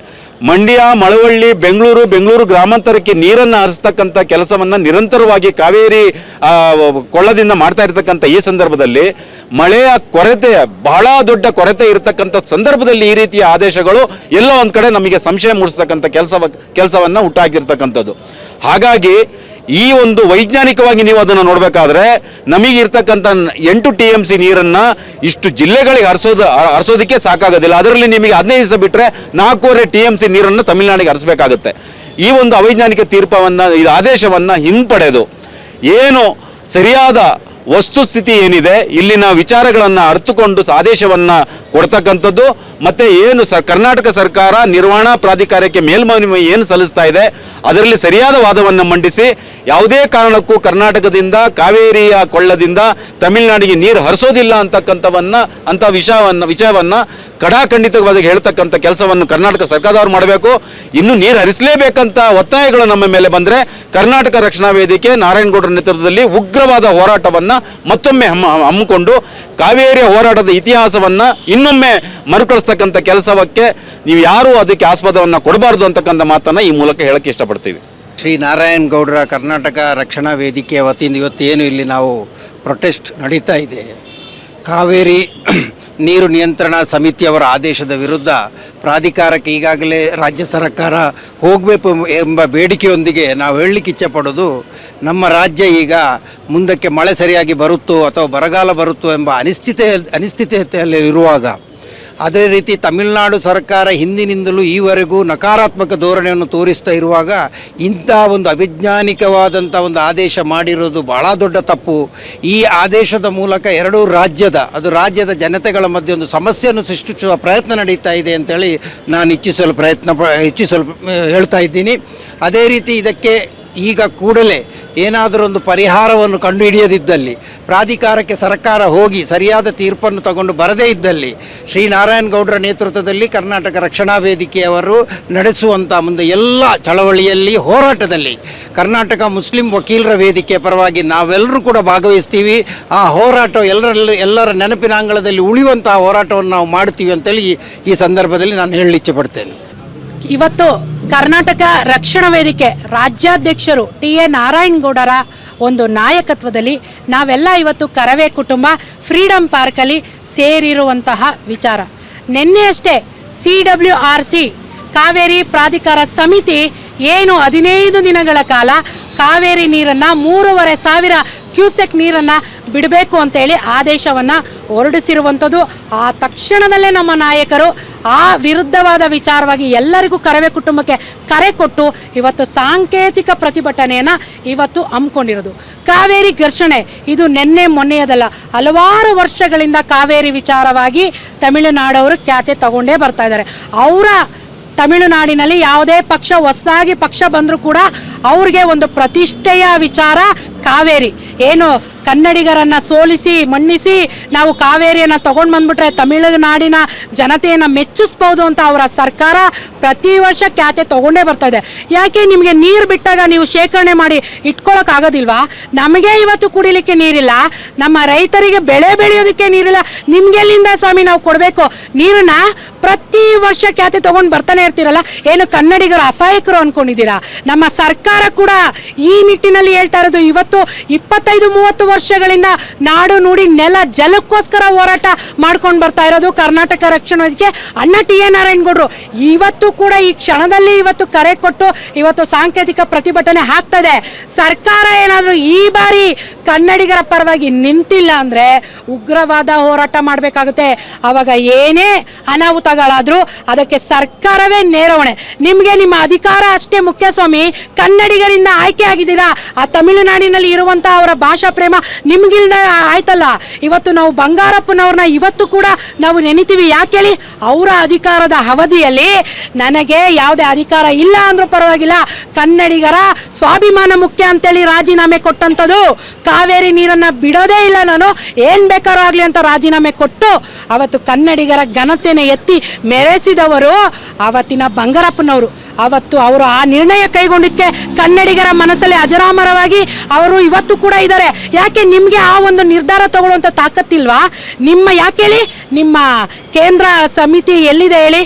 ಮಂಡ್ಯ, ಮಳವಳ್ಳಿ, ಬೆಂಗಳೂರು ಗ್ರಾಮಾಂತರಕ್ಕೆ ನೀರನ್ನು ಹರಿಸ್ತಕ್ಕಂಥ ಕೆಲಸವನ್ನು ನಿರಂತರವಾಗಿ ಕಾವೇರಿ ಕೊಳ್ಳದಿಂದ ಮಾಡ್ತಾ ಇರತಕ್ಕಂಥ ಈ ಸಂದರ್ಭದಲ್ಲಿ ಮಳೆಯ ಕೊರತೆ, ಬಹಳ ದೊಡ್ಡ ಕೊರತೆ ಇರತಕ್ಕಂಥ ಸಂದರ್ಭದಲ್ಲಿ ಈ ರೀತಿಯ ಆದೇಶಗಳು ಎಲ್ಲೋ ಒಂದು ಕಡೆ ನಮಗೆ ಸಂಶಯ ಮೂಡಿಸ್ತಕ್ಕಂಥ ಕೆಲಸವನ್ನು ಹುಟ್ಟಾಕಿರ್ತಕ್ಕಂಥದ್ದು. ಹಾಗಾಗಿ ಈ ಒಂದು ವೈಜ್ಞಾನಿಕವಾಗಿ ನೀವು ಅದನ್ನು ನೋಡಬೇಕಾದ್ರೆ ನಮಗಿರ್ತಕ್ಕಂಥ 8 TMC ನೀರನ್ನು ಇಷ್ಟು ಜಿಲ್ಲೆಗಳಿಗೆ ಹರಿಸೋದಕ್ಕೆ ಸಾಕಾಗೋದಿಲ್ಲ. ಅದರಲ್ಲಿ ನಿಮಗೆ 15 ದಿವಸ ಬಿಟ್ಟರೆ 4.5 TMC ನೀರನ್ನು ತಮಿಳುನಾಡಿಗೆ ಹರಿಸಬೇಕಾಗುತ್ತೆ. ಈ ಒಂದು ಅವೈಜ್ಞಾನಿಕ ಇದು ಆದೇಶವನ್ನು ಹಿಂಪಡೆದು ಏನು ಸರಿಯಾದ ವಸ್ತುಸ್ಥಿತಿ ಏನಿದೆ, ಇಲ್ಲಿನ ವಿಚಾರಗಳನ್ನು ಅರ್ಥಕೊಂಡು ಆದೇಶವನ್ನು ಕೊಡ್ತಕ್ಕಂಥದ್ದು, ಮತ್ತು ಏನು ಕರ್ನಾಟಕ ಸರ್ಕಾರ ನಿರ್ವಹಣಾ ಪ್ರಾಧಿಕಾರಕ್ಕೆ ಮೇಲ್ಮನವಿ ಏನು ಸಲ್ಲಿಸ್ತಾ ಇದೆ ಅದರಲ್ಲಿ ಸರಿಯಾದ ವಾದವನ್ನು ಮಂಡಿಸಿ ಯಾವುದೇ ಕಾರಣಕ್ಕೂ ಕರ್ನಾಟಕದಿಂದ ಕಾವೇರಿಯ ಕೊಳ್ಳದಿಂದ ತಮಿಳುನಾಡಿಗೆ ನೀರು ಹರಿಸೋದಿಲ್ಲ ಅಂಥ ವಿಷಯವನ್ನು ಕಡಾಖಂಡಿತವಾಗಿ ಹೇಳ್ತಕ್ಕಂಥ ಕೆಲಸವನ್ನು ಕರ್ನಾಟಕ ಸರ್ಕಾರದವ್ರು ಮಾಡಬೇಕು. ಇನ್ನು ನೀರು ಹರಿಸಲೇಬೇಕಂತ ಒತ್ತಾಯಗಳು ನಮ್ಮ ಮೇಲೆ ಬಂದರೆ ಕರ್ನಾಟಕ ರಕ್ಷಣಾ ವೇದಿಕೆ ನಾರಾಯಣಗೌಡರ ನೇತೃತ್ವದಲ್ಲಿ ಉಗ್ರವಾದ ಹೋರಾಟವನ್ನು ಮತ್ತೊಮ್ಮೆ ಹಮ್ಮಿಕೊಂಡು ಕಾವೇರಿಯ ಹೋರಾಟದ ಇತಿಹಾಸವನ್ನು ಇನ್ನೊಮ್ಮೆ ಮರುಕಳಿಸ್ತಕ್ಕಂಥ ಕೆಲಸಕ್ಕೆ ನೀವು ಯಾರೂ ಅದಕ್ಕೆ ಆಸ್ಪದವನ್ನು ಕೊಡಬಾರ್ದು ಅಂತಕ್ಕಂಥ ಮಾತನ್ನು ಈ ಮೂಲಕ ಹೇಳಕ್ಕೆ ಇಷ್ಟಪಡ್ತೀವಿ. ಶ್ರೀ ನಾರಾಯಣಗೌಡರ ಕರ್ನಾಟಕ ರಕ್ಷಣಾ ವೇದಿಕೆಯ ವತಿಯಿಂದ ಇವತ್ತೇನು ಇಲ್ಲಿ ನಾವು ಪ್ರೊಟೆಸ್ಟ್ ನಡೀತಾ ಇದೆ, ಕಾವೇರಿ ನೀರು ನಿಯಂತ್ರಣ ಸಮಿತಿಯವರ ಆದೇಶದ ವಿರುದ್ಧ ಪ್ರಾಧಿಕಾರಕ್ಕೆ ಈಗಾಗಲೇ ರಾಜ್ಯ ಸರ್ಕಾರ ಹೋಗಬೇಕು ಎಂಬ ಬೇಡಿಕೆಯೊಂದಿಗೆ ನಾವು ಹೇಳಲಿಕ್ಕೆ ಇಚ್ಛೆಪಡೋದು, ನಮ್ಮ ರಾಜ್ಯ ಈಗ ಮುಂದಕ್ಕೆ ಮಳೆ ಸರಿಯಾಗಿ ಬರುತ್ತೋ ಅಥವಾ ಬರಗಾಲ ಬರುತ್ತೋ ಎಂಬ ಅನಿಶ್ಚಿತತೆಯಲ್ಲಿ ಇರುವಾಗ, ಅದೇ ರೀತಿ ತಮಿಳುನಾಡು ಸರ್ಕಾರ ಹಿಂದಿನಿಂದಲೂ ಈವರೆಗೂ ನಕಾರಾತ್ಮಕ ಧೋರಣೆಯನ್ನು ತೋರಿಸ್ತಾ ಇರುವಾಗ ಇಂಥ ಒಂದು ಅವಿಜ್ಞಾನಿಕವಾದಂಥ ಒಂದು ಆದೇಶ ಮಾಡಿರೋದು ಬಹಳ ದೊಡ್ಡ ತಪ್ಪು. ಈ ಆದೇಶದ ಮೂಲಕ ರಾಜ್ಯದ ಜನತೆಗಳ ಮಧ್ಯೆ ಒಂದು ಸಮಸ್ಯೆಯನ್ನು ಸೃಷ್ಟಿಸುವ ಪ್ರಯತ್ನ ನಡೀತಾ ಇದೆ ಅಂತೇಳಿ ನಾನು ಇಚ್ಛಿಸಲು ಹೇಳ್ತಾ ಇದ್ದೀನಿ. ಅದೇ ರೀತಿ ಇದಕ್ಕೆ ಈಗ ಕೂಡಲೇ ಏನಾದರೂ ಒಂದು ಪರಿಹಾರವನ್ನು ಕಂಡುಹಿಡಿಯದಿದ್ದಲ್ಲಿ, ಪ್ರಾಧಿಕಾರಕ್ಕೆ ಸರ್ಕಾರ ಹೋಗಿ ಸರಿಯಾದ ತೀರ್ಪನ್ನು ತಗೊಂಡು ಬರದೇ ಇದ್ದಲ್ಲಿ, ಶ್ರೀ ನಾರಾಯಣಗೌಡರ ನೇತೃತ್ವದಲ್ಲಿ ಕರ್ನಾಟಕ ರಕ್ಷಣಾ ವೇದಿಕೆಯವರು ನಡೆಸುವಂಥ ಮುಂದೆ ಎಲ್ಲ ಚಳವಳಿಯಲ್ಲಿ, ಹೋರಾಟದಲ್ಲಿ ಕರ್ನಾಟಕ ಮುಸ್ಲಿಂ ವಕೀಲರ ವೇದಿಕೆ ಪರವಾಗಿ ನಾವೆಲ್ಲರೂ ಕೂಡ ಭಾಗವಹಿಸ್ತೀವಿ. ಆ ಹೋರಾಟ ಎಲ್ಲರ ನೆನಪಿನ ಅಂಗಳದಲ್ಲಿ ಉಳಿಯುವಂಥ ಹೋರಾಟವನ್ನು ನಾವು ಮಾಡ್ತೀವಿ ಅಂತೇಳಿ ಈ ಸಂದರ್ಭದಲ್ಲಿ ನಾನು ಹೇಳಲಿಕ್ಕೆ ಪಡ್ತೇನೆ. ಇವತ್ತು ಕರ್ನಾಟಕ ರಕ್ಷಣಾ ವೇದಿಕೆ ರಾಜ್ಯಾಧ್ಯಕ್ಷರು TA ನಾರಾಯಣಗೌಡರ ಒಂದು ನಾಯಕತ್ವದಲ್ಲಿ ನಾವೆಲ್ಲ ಇವತ್ತು ಕರವೇ ಕುಟುಂಬ ಫ್ರೀಡಮ್ ಪಾರ್ಕಲ್ಲಿ ಸೇರಿರುವಂತಹ ವಿಚಾರ. ನಿನ್ನೆಯಷ್ಟೇ CWRC ಕಾವೇರಿ ಪ್ರಾಧಿಕಾರ ಸಮಿತಿ ಏನು 15 ದಿನಗಳ ಕಾಲ ಕಾವೇರಿ ನೀರನ್ನು 3,500 ಕ್ಯೂಸೆಕ್ ನೀರನ್ನು ಬಿಡಬೇಕು ಅಂತೇಳಿ ಆದೇಶವನ್ನು ಹೊರಡಿಸಿರುವಂಥದ್ದು. ಆ ತಕ್ಷಣದಲ್ಲೇ ನಮ್ಮ ನಾಯಕರು ಆ ವಿರುದ್ಧವಾದ ವಿಚಾರವಾಗಿ ಎಲ್ಲರಿಗೂ ಕರವೇ ಕುಟುಂಬಕ್ಕೆ ಕರೆ ಕೊಟ್ಟು ಇವತ್ತು ಸಾಂಕೇತಿಕ ಪ್ರತಿಭಟನೆಯನ್ನು ಇವತ್ತು ಹಮ್ಮಿಕೊಂಡಿರೋದು. ಕಾವೇರಿ ಘರ್ಷಣೆ ಇದು ನಿನ್ನೆ ಮೊನ್ನೆಯದಲ್ಲ, ಹಲವಾರು ವರ್ಷಗಳಿಂದ ಕಾವೇರಿ ವಿಚಾರವಾಗಿ ತಮಿಳುನಾಡವರು ಖ್ಯಾತೆ ತಗೊಂಡೇ ಬರ್ತಾ ಇದ್ದಾರೆ. ಅವರ ತಮಿಳುನಾಡಿನಲ್ಲಿ ಯಾವುದೇ ಪಕ್ಷ ಹೊಸದಾಗಿ ಪಕ್ಷ ಬಂದರೂ ಕೂಡ ಅವ್ರಿಗೆ ಒಂದು ಪ್ರತಿಷ್ಠೆಯ ವಿಚಾರ ಕಾವೇರಿ. ಏನು ಕನ್ನಡಿಗರನ್ನು ಸೋಲಿಸಿ ಮಣ್ಣಿಸಿ ನಾವು ಕಾವೇರಿಯನ್ನು ತಗೊಂಡು ಬಂದ್ಬಿಟ್ರೆ ತಮಿಳುನಾಡಿನ ಜನತೆಯನ್ನು ಮೆಚ್ಚಿಸ್ಬೋದು ಅಂತ ಅವರ ಸರ್ಕಾರ ಪ್ರತಿ ವರ್ಷ ಖ್ಯಾತೆ ತಗೊಂಡೇ ಬರ್ತಾ ಇದೆ. ಯಾಕೆ ನಿಮಗೆ ನೀರು ಬಿಟ್ಟಾಗ ನೀವು ಶೇಖರಣೆ ಮಾಡಿ ಇಟ್ಕೊಳ್ಳೋಕ್ಕಾಗೋದಿಲ್ವಾ? ನಮಗೆ ಇವತ್ತು ಕುಡಿಲಿಕ್ಕೆ ನೀರಿಲ್ಲ, ನಮ್ಮ ರೈತರಿಗೆ ಬೆಳೆ ಬೆಳೆಯೋದಕ್ಕೆ ನೀರಿಲ್ಲ, ನಿಮ್ಗೆಲ್ಲಿಂದ ಸ್ವಾಮಿ ನಾವು ಕೊಡಬೇಕು ನೀರನ್ನ? ಪ್ರತಿ ವರ್ಷ ಖ್ಯಾತೆ ತಗೊಂಡು ಬರ್ತಾನೆ ಇರ್ತೀರಲ್ಲ, ಏನು ಕನ್ನಡಿಗರು ಅಸಹಾಯಕರು ಅನ್ಕೊಂಡಿದ್ದೀರಾ? ನಮ್ಮ ಸರ್ಕಾರ ಕೂಡ ಈ ನಿಟ್ಟಿನಲ್ಲಿ ಹೇಳ್ತಾ ಇರೋದು, ಇವತ್ತು 25-30 ವರ್ಷಗಳಿಂದ ನಾಡು ನುಡಿ ನೆಲ ಜಲಕ್ಕೋಸ್ಕರ ಹೋರಾಟ ಮಾಡ್ಕೊಂಡು ಬರ್ತಾ ಇರೋದು ಕರ್ನಾಟಕ ರಕ್ಷಣಾ ವೇದಿಕೆ ಅಣ್ಣ TN ನಾರಾಯಣಗೌಡರು. ಇವತ್ತು ಕೂಡ ಈ ಕ್ಷಣದಲ್ಲಿ ಇವತ್ತು ಕರೆ ಕೊಟ್ಟು ಇವತ್ತು ಸಾಂಕೇತಿಕ ಪ್ರತಿಭಟನೆ ಆಗ್ತದೆ. ಸರ್ಕಾರ ಏನಾದರೂ ಈ ಬಾರಿ ಕನ್ನಡಿಗರ ಪರವಾಗಿ ನಿಂತಿಲ್ಲ ಅಂದರೆ ಉಗ್ರವಾದ ಹೋರಾಟ ಮಾಡಬೇಕಾಗುತ್ತೆ. ಅವಾಗ ಏನೇ ಅನಾಹುತಗಳಾದರೂ ಅದಕ್ಕೆ ಸರ್ಕಾರವೇ ನೇರ ಹೊಣೆ. ನಿಮಗೆ ನಿಮ್ಮ ಅಧಿಕಾರ ಅಷ್ಟೇ ಮುಖ್ಯ ಸ್ವಾಮಿ. ಕನ್ನಡಿಗರಿಂದ ಆಯ್ಕೆ ಆಗಿದ್ದೀರಾ, ಆ ತಮಿಳುನಾಡಿನಲ್ಲಿ ಇರುವಂಥ ಅವರ ಭಾಷಾ ಪ್ರೇಮ ನಿಮ್ಗಿಲ್ದ ಆಯ್ತಲ್ಲ. ಇವತ್ತು ನಾವು ಬಂಗಾರಪ್ಪನವ್ರನ್ನ ಇವತ್ತು ಕೂಡ ನಾವು ನೆನಿತೀವಿ. ಯಾಕೆ ಹೇಳಿ? ಅವರ ಅಧಿಕಾರದ ಅವಧಿಯಲ್ಲಿ ನನಗೆ ಯಾವುದೇ ಅಧಿಕಾರ ಇಲ್ಲ ಅಂದ್ರೂ ಪರವಾಗಿಲ್ಲ, ಕನ್ನಡಿಗರ ಸ್ವಾಭಿಮಾನ ಮುಖ್ಯ ಅಂತೇಳಿ ರಾಜೀನಾಮೆ ಕೊಟ್ಟಂಥದ್ದು. ಕಾವೇರಿ ನೀರನ್ನು ಬಿಡೋದೇ ಇಲ್ಲ ನಾನು, ಏನು ಬೇಕಾದ್ರೂ ಆಗಲಿ ಅಂತ ರಾಜೀನಾಮೆ ಕೊಟ್ಟು ಅವತ್ತು ಕನ್ನಡಿಗರ ಘನತೆಯನ್ನು ಎತ್ತಿ ಮೆರೆಸಿದವರು ಅವತ್ತಿನ ಬಂಗಾರಪ್ಪನವರು. ಅವತ್ತು ಅವರು ಆ ನಿರ್ಣಯ ಕೈಗೊಂಡಿದ್ದಕ್ಕೆ ಕನ್ನಡಿಗರ ಮನಸ್ಸಲ್ಲಿ ಅಜರಾಮರವಾಗಿ ಅವರು ಇವತ್ತು ಕೂಡ ಇದ್ದಾರೆ. ಯಾಕೆ ನಿಮಗೆ ಆ ಒಂದು ನಿರ್ಧಾರ ತಗೊಳ್ಳುವಂಥ ತಾಕತ್ತಿಲ್ವಾ? ನಿಮ್ಮ ಯಾಕೆ ಹೇಳಿ? ನಿಮ್ಮ ಕೇಂದ್ರ ಸಮಿತಿ ಎಲ್ಲಿದೆ ಹೇಳಿ?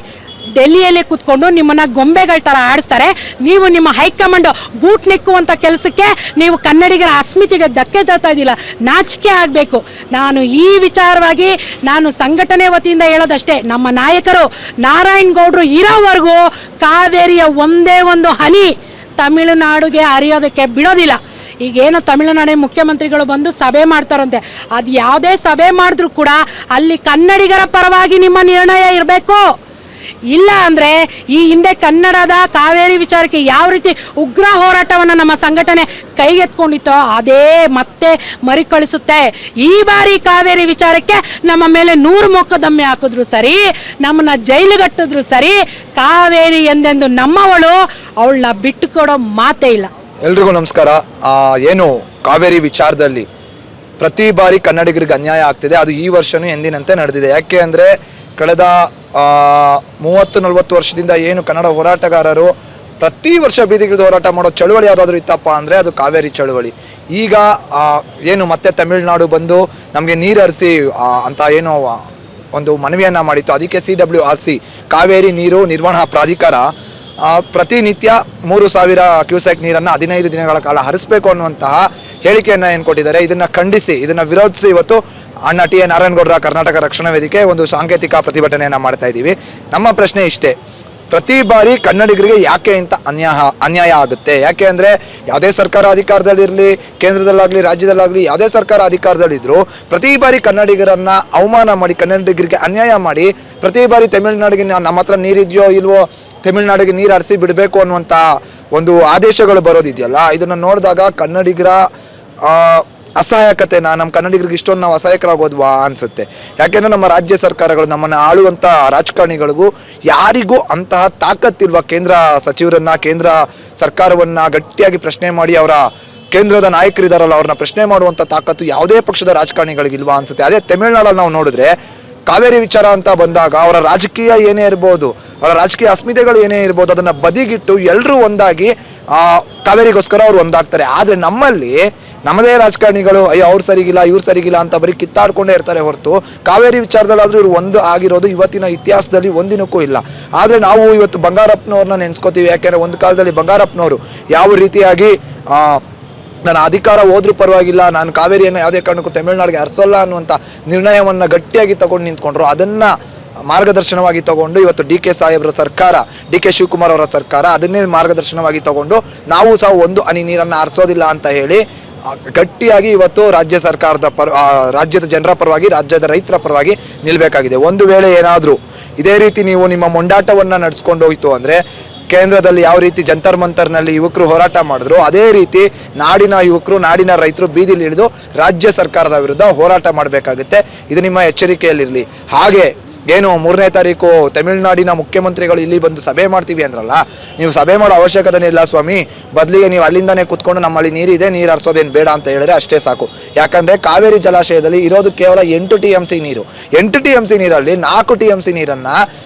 ಡೆಲ್ಲಿಯಲ್ಲಿ ಕೂತ್ಕೊಂಡು ನಿಮ್ಮನ್ನ ಗೊಂಬೆಗಳ ಥರ ಆಡಿಸ್ತಾರೆ. ನೀವು ನಿಮ್ಮ ಹೈಕಮಾಂಡ್ ಬೂಟ್ ನೆಕ್ಕುವಂಥ ಕೆಲಸಕ್ಕೆ ನೀವು ಕನ್ನಡಿಗರ ಅಸ್ಮಿತೆಗೆ ಧಕ್ಕೆ ತರ್ತಾ ಇದ್ದಿಲ್ಲ. ನಾಚಿಕೆ ಆಗಬೇಕು. ನಾನು ಈ ವಿಚಾರವಾಗಿ ನಾನು ಸಂಘಟನೆ ವತಿಯಿಂದ ಹೇಳೋದಷ್ಟೇ, ನಮ್ಮ ನಾಯಕರು ನಾರಾಯಣಗೌಡರು ಇರೋವರೆಗೂ ಕಾವೇರಿಯ ಒಂದೇ ಒಂದು ಹನಿ ತಮಿಳುನಾಡಿಗೆ ಹರಿಯೋದಕ್ಕೆ ಬಿಡೋದಿಲ್ಲ. ಈಗೇನು ತಮಿಳುನಾಡಿನ ಮುಖ್ಯಮಂತ್ರಿಗಳು ಬಂದು ಸಭೆ ಮಾಡ್ತಾರಂತೆ, ಅದು ಯಾವುದೇ ಸಭೆ ಮಾಡಿದ್ರೂ ಕೂಡ ಅಲ್ಲಿ ಕನ್ನಡಿಗರ ಪರವಾಗಿ ನಿಮ್ಮ ನಿರ್ಣಯ ಇರಬೇಕು. ಇಲ್ಲ ಅಂದರೆ ಈ ಹಿಂದೆ ಕನ್ನಡದ ಕಾವೇರಿ ವಿಚಾರಕ್ಕೆ ಯಾವ ರೀತಿ ಉಗ್ರ ಹೋರಾಟವನ್ನು ನಮ್ಮ ಸಂಘಟನೆ ಕೈಗೆತ್ಕೊಂಡಿತ್ತೋ ಅದೇ ಮತ್ತೆ ಮರುಕಳಿಸುತ್ತೆ. ಈ ಬಾರಿ ಕಾವೇರಿ ವಿಚಾರಕ್ಕೆ ನಮ್ಮ ಮೇಲೆ 100 ಮೊಕದ್ದಮೆ ಹಾಕಿದ್ರು ಸರಿ, ನಮ್ಮನ್ನ ಜೈಲುಗಟ್ಟಿದ್ರು ಸರಿ, ಕಾವೇರಿ ಎಂದೆಂದು ನಮ್ಮವಳು, ಅವಳನ್ನ ಬಿಟ್ಟು ಕೊಡೋ ಮಾತೇ ಇಲ್ಲ. ಎಲ್ರಿಗೂ ನಮಸ್ಕಾರ. ಏನು ಕಾವೇರಿ ವಿಚಾರದಲ್ಲಿ ಪ್ರತಿ ಬಾರಿ ಕನ್ನಡಿಗರಿಗೆ ಅನ್ಯಾಯ ಆಗ್ತಿದೆ. ಅದು ಈ ವರ್ಷವೂ ಎಂದಿನಂತೆ ನಡೆದಿದೆ. ಯಾಕೆ ಅಂದರೆ ಕಳೆದ 30-40 ವರ್ಷದಿಂದ ಏನು ಕನ್ನಡ ಹೋರಾಟಗಾರರು ಪ್ರತಿ ವರ್ಷ ಬೀದಿಗಿಳಿದು ಹೋರಾಟ ಮಾಡೋ ಚಳುವಳಿ ಯಾವುದಾದ್ರೂ ಇತ್ತಪ್ಪ ಅಂದರೆ ಅದು ಕಾವೇರಿ ಚಳುವಳಿ. ಈಗ ಏನು ಮತ್ತೆ ತಮಿಳುನಾಡು ಬಂದು ನಮಗೆ ನೀರು ಹರಿಸಿ ಅಂತ ಏನೋ ಒಂದು ಮನವಿಯನ್ನು ಮಾಡಿತ್ತು. ಅದಕ್ಕೆ CWRC ಕಾವೇರಿ ನೀರು ನಿರ್ವಹಣಾ ಪ್ರಾಧಿಕಾರ ಪ್ರತಿನಿತ್ಯ 3,000 ಕ್ಯೂಸೆಕ್ ನೀರನ್ನು 15 ದಿನಗಳ ಕಾಲ ಹರಿಸಬೇಕು ಅನ್ನುವಂತಹ ಹೇಳಿಕೆಯನ್ನು ಏನು ಕೊಟ್ಟಿದ್ದಾರೆ. ಇದನ್ನು ಖಂಡಿಸಿ, ಇದನ್ನು ವಿರೋಧಿಸಿ ಇವತ್ತು ಅಣ್ಣ TN ನಾರಾಯಣಗೌಡರ ಕರ್ನಾಟಕ ರಕ್ಷಣಾ ವೇದಿಕೆ ಒಂದು ಸಾಂಕೇತಿಕ ಪ್ರತಿಭಟನೆಯನ್ನು ಮಾಡ್ತಾ ಇದ್ದೀವಿ. ನಮ್ಮ ಪ್ರಶ್ನೆ ಇಷ್ಟೇ, ಪ್ರತಿ ಬಾರಿ ಕನ್ನಡಿಗರಿಗೆ ಯಾಕೆ ಇಂಥ ಅನ್ಯಾಯ ಆಗುತ್ತೆ? ಯಾಕೆ ಅಂದರೆ ಯಾವುದೇ ಸರ್ಕಾರ ಅಧಿಕಾರದಲ್ಲಿರಲಿ, ಕೇಂದ್ರದಲ್ಲಾಗಲಿ ರಾಜ್ಯದಲ್ಲಾಗಲಿ ಯಾವುದೇ ಸರ್ಕಾರ ಅಧಿಕಾರದಲ್ಲಿದ್ದರೂ ಪ್ರತಿ ಬಾರಿ ಕನ್ನಡಿಗರನ್ನು ಅವಮಾನ ಮಾಡಿ, ಕನ್ನಡಿಗರಿಗೆ ಅನ್ಯಾಯ ಮಾಡಿ, ಪ್ರತಿ ಬಾರಿ ತಮಿಳುನಾಡಿಗೆ ನಮ್ಮ ಹತ್ರ ನೀರಿದೆಯೋ ಇಲ್ವೋ, ತಮಿಳುನಾಡಿಗೆ ನೀರು ಹರಿಸಿ ಬಿಡಬೇಕು ಅನ್ನುವಂಥ ಒಂದು ಆದೇಶಗಳು ಬರೋದಿದೆಯಲ್ಲ, ಇದನ್ನು ನೋಡಿದಾಗ ಕನ್ನಡಿಗರ ಅಸಹಾಯಕತೆನ, ನಮ್ಮ ಕನ್ನಡಿಗರಿಗೆ ಇಷ್ಟೊಂದು ನಾವು ಅಸಹಾಯಕರಾಗೋದ್ವಾ ಅನಿಸುತ್ತೆ. ಯಾಕೆಂದರೆ ನಮ್ಮ ರಾಜ್ಯ ಸರ್ಕಾರಗಳು, ನಮ್ಮನ್ನು ಆಳುವಂಥ ರಾಜಕಾರಣಿಗಳಿಗೂ ಯಾರಿಗೂ ಅಂತಹ ತಾಕತ್ತಿಲ್ವ ಕೇಂದ್ರ ಸಚಿವರನ್ನು, ಕೇಂದ್ರ ಸರ್ಕಾರವನ್ನು ಗಟ್ಟಿಯಾಗಿ ಪ್ರಶ್ನೆ ಮಾಡಿ ಅವರ ಕೇಂದ್ರದ ನಾಯಕರಿದ್ದಾರಲ್ಲ ಅವ್ರನ್ನ ಪ್ರಶ್ನೆ ಮಾಡುವಂಥ ತಾಕತ್ತು ಯಾವುದೇ ಪಕ್ಷದ ರಾಜಕಾರಣಿಗಳಿಗಿಲ್ವಾ ಅನಿಸುತ್ತೆ. ಅದೇ ತಮಿಳುನಾಡಲ್ಲಿ ನಾವು ನೋಡಿದ್ರೆ ಕಾವೇರಿ ವಿಚಾರ ಅಂತ ಬಂದಾಗ ಅವರ ರಾಜಕೀಯ ಏನೇ ಇರ್ಬೋದು, ಅವರ ರಾಜಕೀಯ ಅಸ್ಮಿತೆಗಳು ಏನೇ ಇರ್ಬೋದು, ಅದನ್ನು ಬದಿಗಿಟ್ಟು ಎಲ್ಲರೂ ಒಂದಾಗಿ ಕಾವೇರಿಗೋಸ್ಕರ ಅವ್ರು ಒಂದಾಗ್ತಾರೆ. ಆದರೆ ನಮ್ಮದೇ ರಾಜಕಾರಣಿಗಳು ಅಯ್ಯೋ ಅವ್ರು ಸರಿಗಿಲ್ಲ ಇವ್ರು ಸರಿಗಿಲ್ಲ ಅಂತ ಬರೀ ಕಿತ್ತಾಡ್ಕೊಂಡೇ ಇರ್ತಾರೆ ಹೊರತು ಕಾವೇರಿ ವಿಚಾರದಲ್ಲಾದರೂ ಇವರು ಒಂದು ಆಗಿರೋದು ಇವತ್ತಿನ ಇತಿಹಾಸದಲ್ಲಿ ಒಂದಿನಕ್ಕೂ ಇಲ್ಲ. ಆದರೆ ನಾವು ಇವತ್ತು ಬಂಗಾರಪ್ಪನವ್ರನ್ನ ನೆನೆಸ್ಕೋತೀವಿ. ಯಾಕೆಂದರೆ ಒಂದು ಕಾಲದಲ್ಲಿ ಬಂಗಾರಪ್ಪನವರು ಯಾವ ರೀತಿಯಾಗಿ ನಾನು ಅಧಿಕಾರ ಹೋದ್ರೂ ಪರವಾಗಿಲ್ಲ, ನಾನು ಕಾವೇರಿಯನ್ನು ಯಾವುದೇ ಕಾರಣಕ್ಕೂ ತಮಿಳುನಾಡಿಗೆ ಹರಿಸೋಲ್ಲ ಅನ್ನುವಂಥ ನಿರ್ಣಯವನ್ನು ಗಟ್ಟಿಯಾಗಿ ತಗೊಂಡು ನಿಂತ್ಕೊಂಡ್ರು. ಅದನ್ನು ಮಾರ್ಗದರ್ಶನವಾಗಿ ತಗೊಂಡು ಇವತ್ತು DK ಸಾಹೇಬ್ರ ಸರ್ಕಾರ, DK ಶಿವಕುಮಾರ್ ಅವರ ಸರ್ಕಾರ ಅದನ್ನೇ ಮಾರ್ಗದರ್ಶನವಾಗಿ ತಗೊಂಡು ನಾವು ಸಹ ಒಂದು ಹನಿ ನೀರನ್ನು ಹರಿಸೋದಿಲ್ಲ ಅಂತ ಹೇಳಿ ಗಟ್ಟಿಯಾಗಿ ಇವತ್ತು ರಾಜ್ಯ ಸರ್ಕಾರದ ರಾಜ್ಯದ ಜನರ ಪರವಾಗಿ, ರಾಜ್ಯದ ರೈತರ ಪರವಾಗಿ ನಿಲ್ಲಬೇಕಾಗಿದೆ. ಒಂದು ವೇಳೆ ಏನಾದರೂ ಇದೇ ರೀತಿ ನೀವು ನಿಮ್ಮ ಮೊಂಡಾಟವನ್ನು ನಡೆಸ್ಕೊಂಡು ಹೋಯಿತು ಅಂದರೆ, ಕೇಂದ್ರದಲ್ಲಿ ಯಾವ ರೀತಿ ಜಂತರ್ ಮಂತರ್ನಲ್ಲಿ ಯುವಕರು ಹೋರಾಟ ಮಾಡಿದ್ರು, ಅದೇ ರೀತಿ ನಾಡಿನ ಯುವಕರು, ನಾಡಿನ ರೈತರು ಬೀದಿಲಿ ಇಳಿದು ರಾಜ್ಯ ಸರ್ಕಾರದ ವಿರುದ್ಧ ಹೋರಾಟ ಮಾಡಬೇಕಾಗುತ್ತೆ. ಇದು ನಿಮ್ಮ ಎಚ್ಚರಿಕೆಯಲ್ಲಿರಲಿ. ಹಾಗೆ ಏನು 3ನೇ ತಾರೀಕು ತಮಿಳುನಾಡಿನ ಮುಖ್ಯಮಂತ್ರಿಗಳು ಇಲ್ಲಿ ಬಂದು ಸಭೆ ಮಾಡ್ತೀವಿ ಅಂದ್ರಲ್ಲ, ನೀವು ಸಭೆ ಮಾಡೋ ಅವಶ್ಯಕತೆ ಇಲ್ಲ ಸ್ವಾಮಿ. ಬದಲಿಗೆ ನೀವು ಅಲ್ಲಿಂದನೇ ಕೂತ್ಕೊಂಡು ನಮ್ಮಲ್ಲಿ ನೀರಿದೆ, ನೀರು ಹರಿಸೋದೇನು ಬೇಡ ಅಂತ ಹೇಳಿದ್ರೆ ಅಷ್ಟೇ ಸಾಕು. ಯಾಕಂದರೆ ಕಾವೇರಿ ಜಲಾಶಯದಲ್ಲಿ ಇರೋದು ಕೇವಲ 8 TMC ನೀರು. 8 TMC ನೀರಲ್ಲಿ 4 TMC ನೀರನ್ನು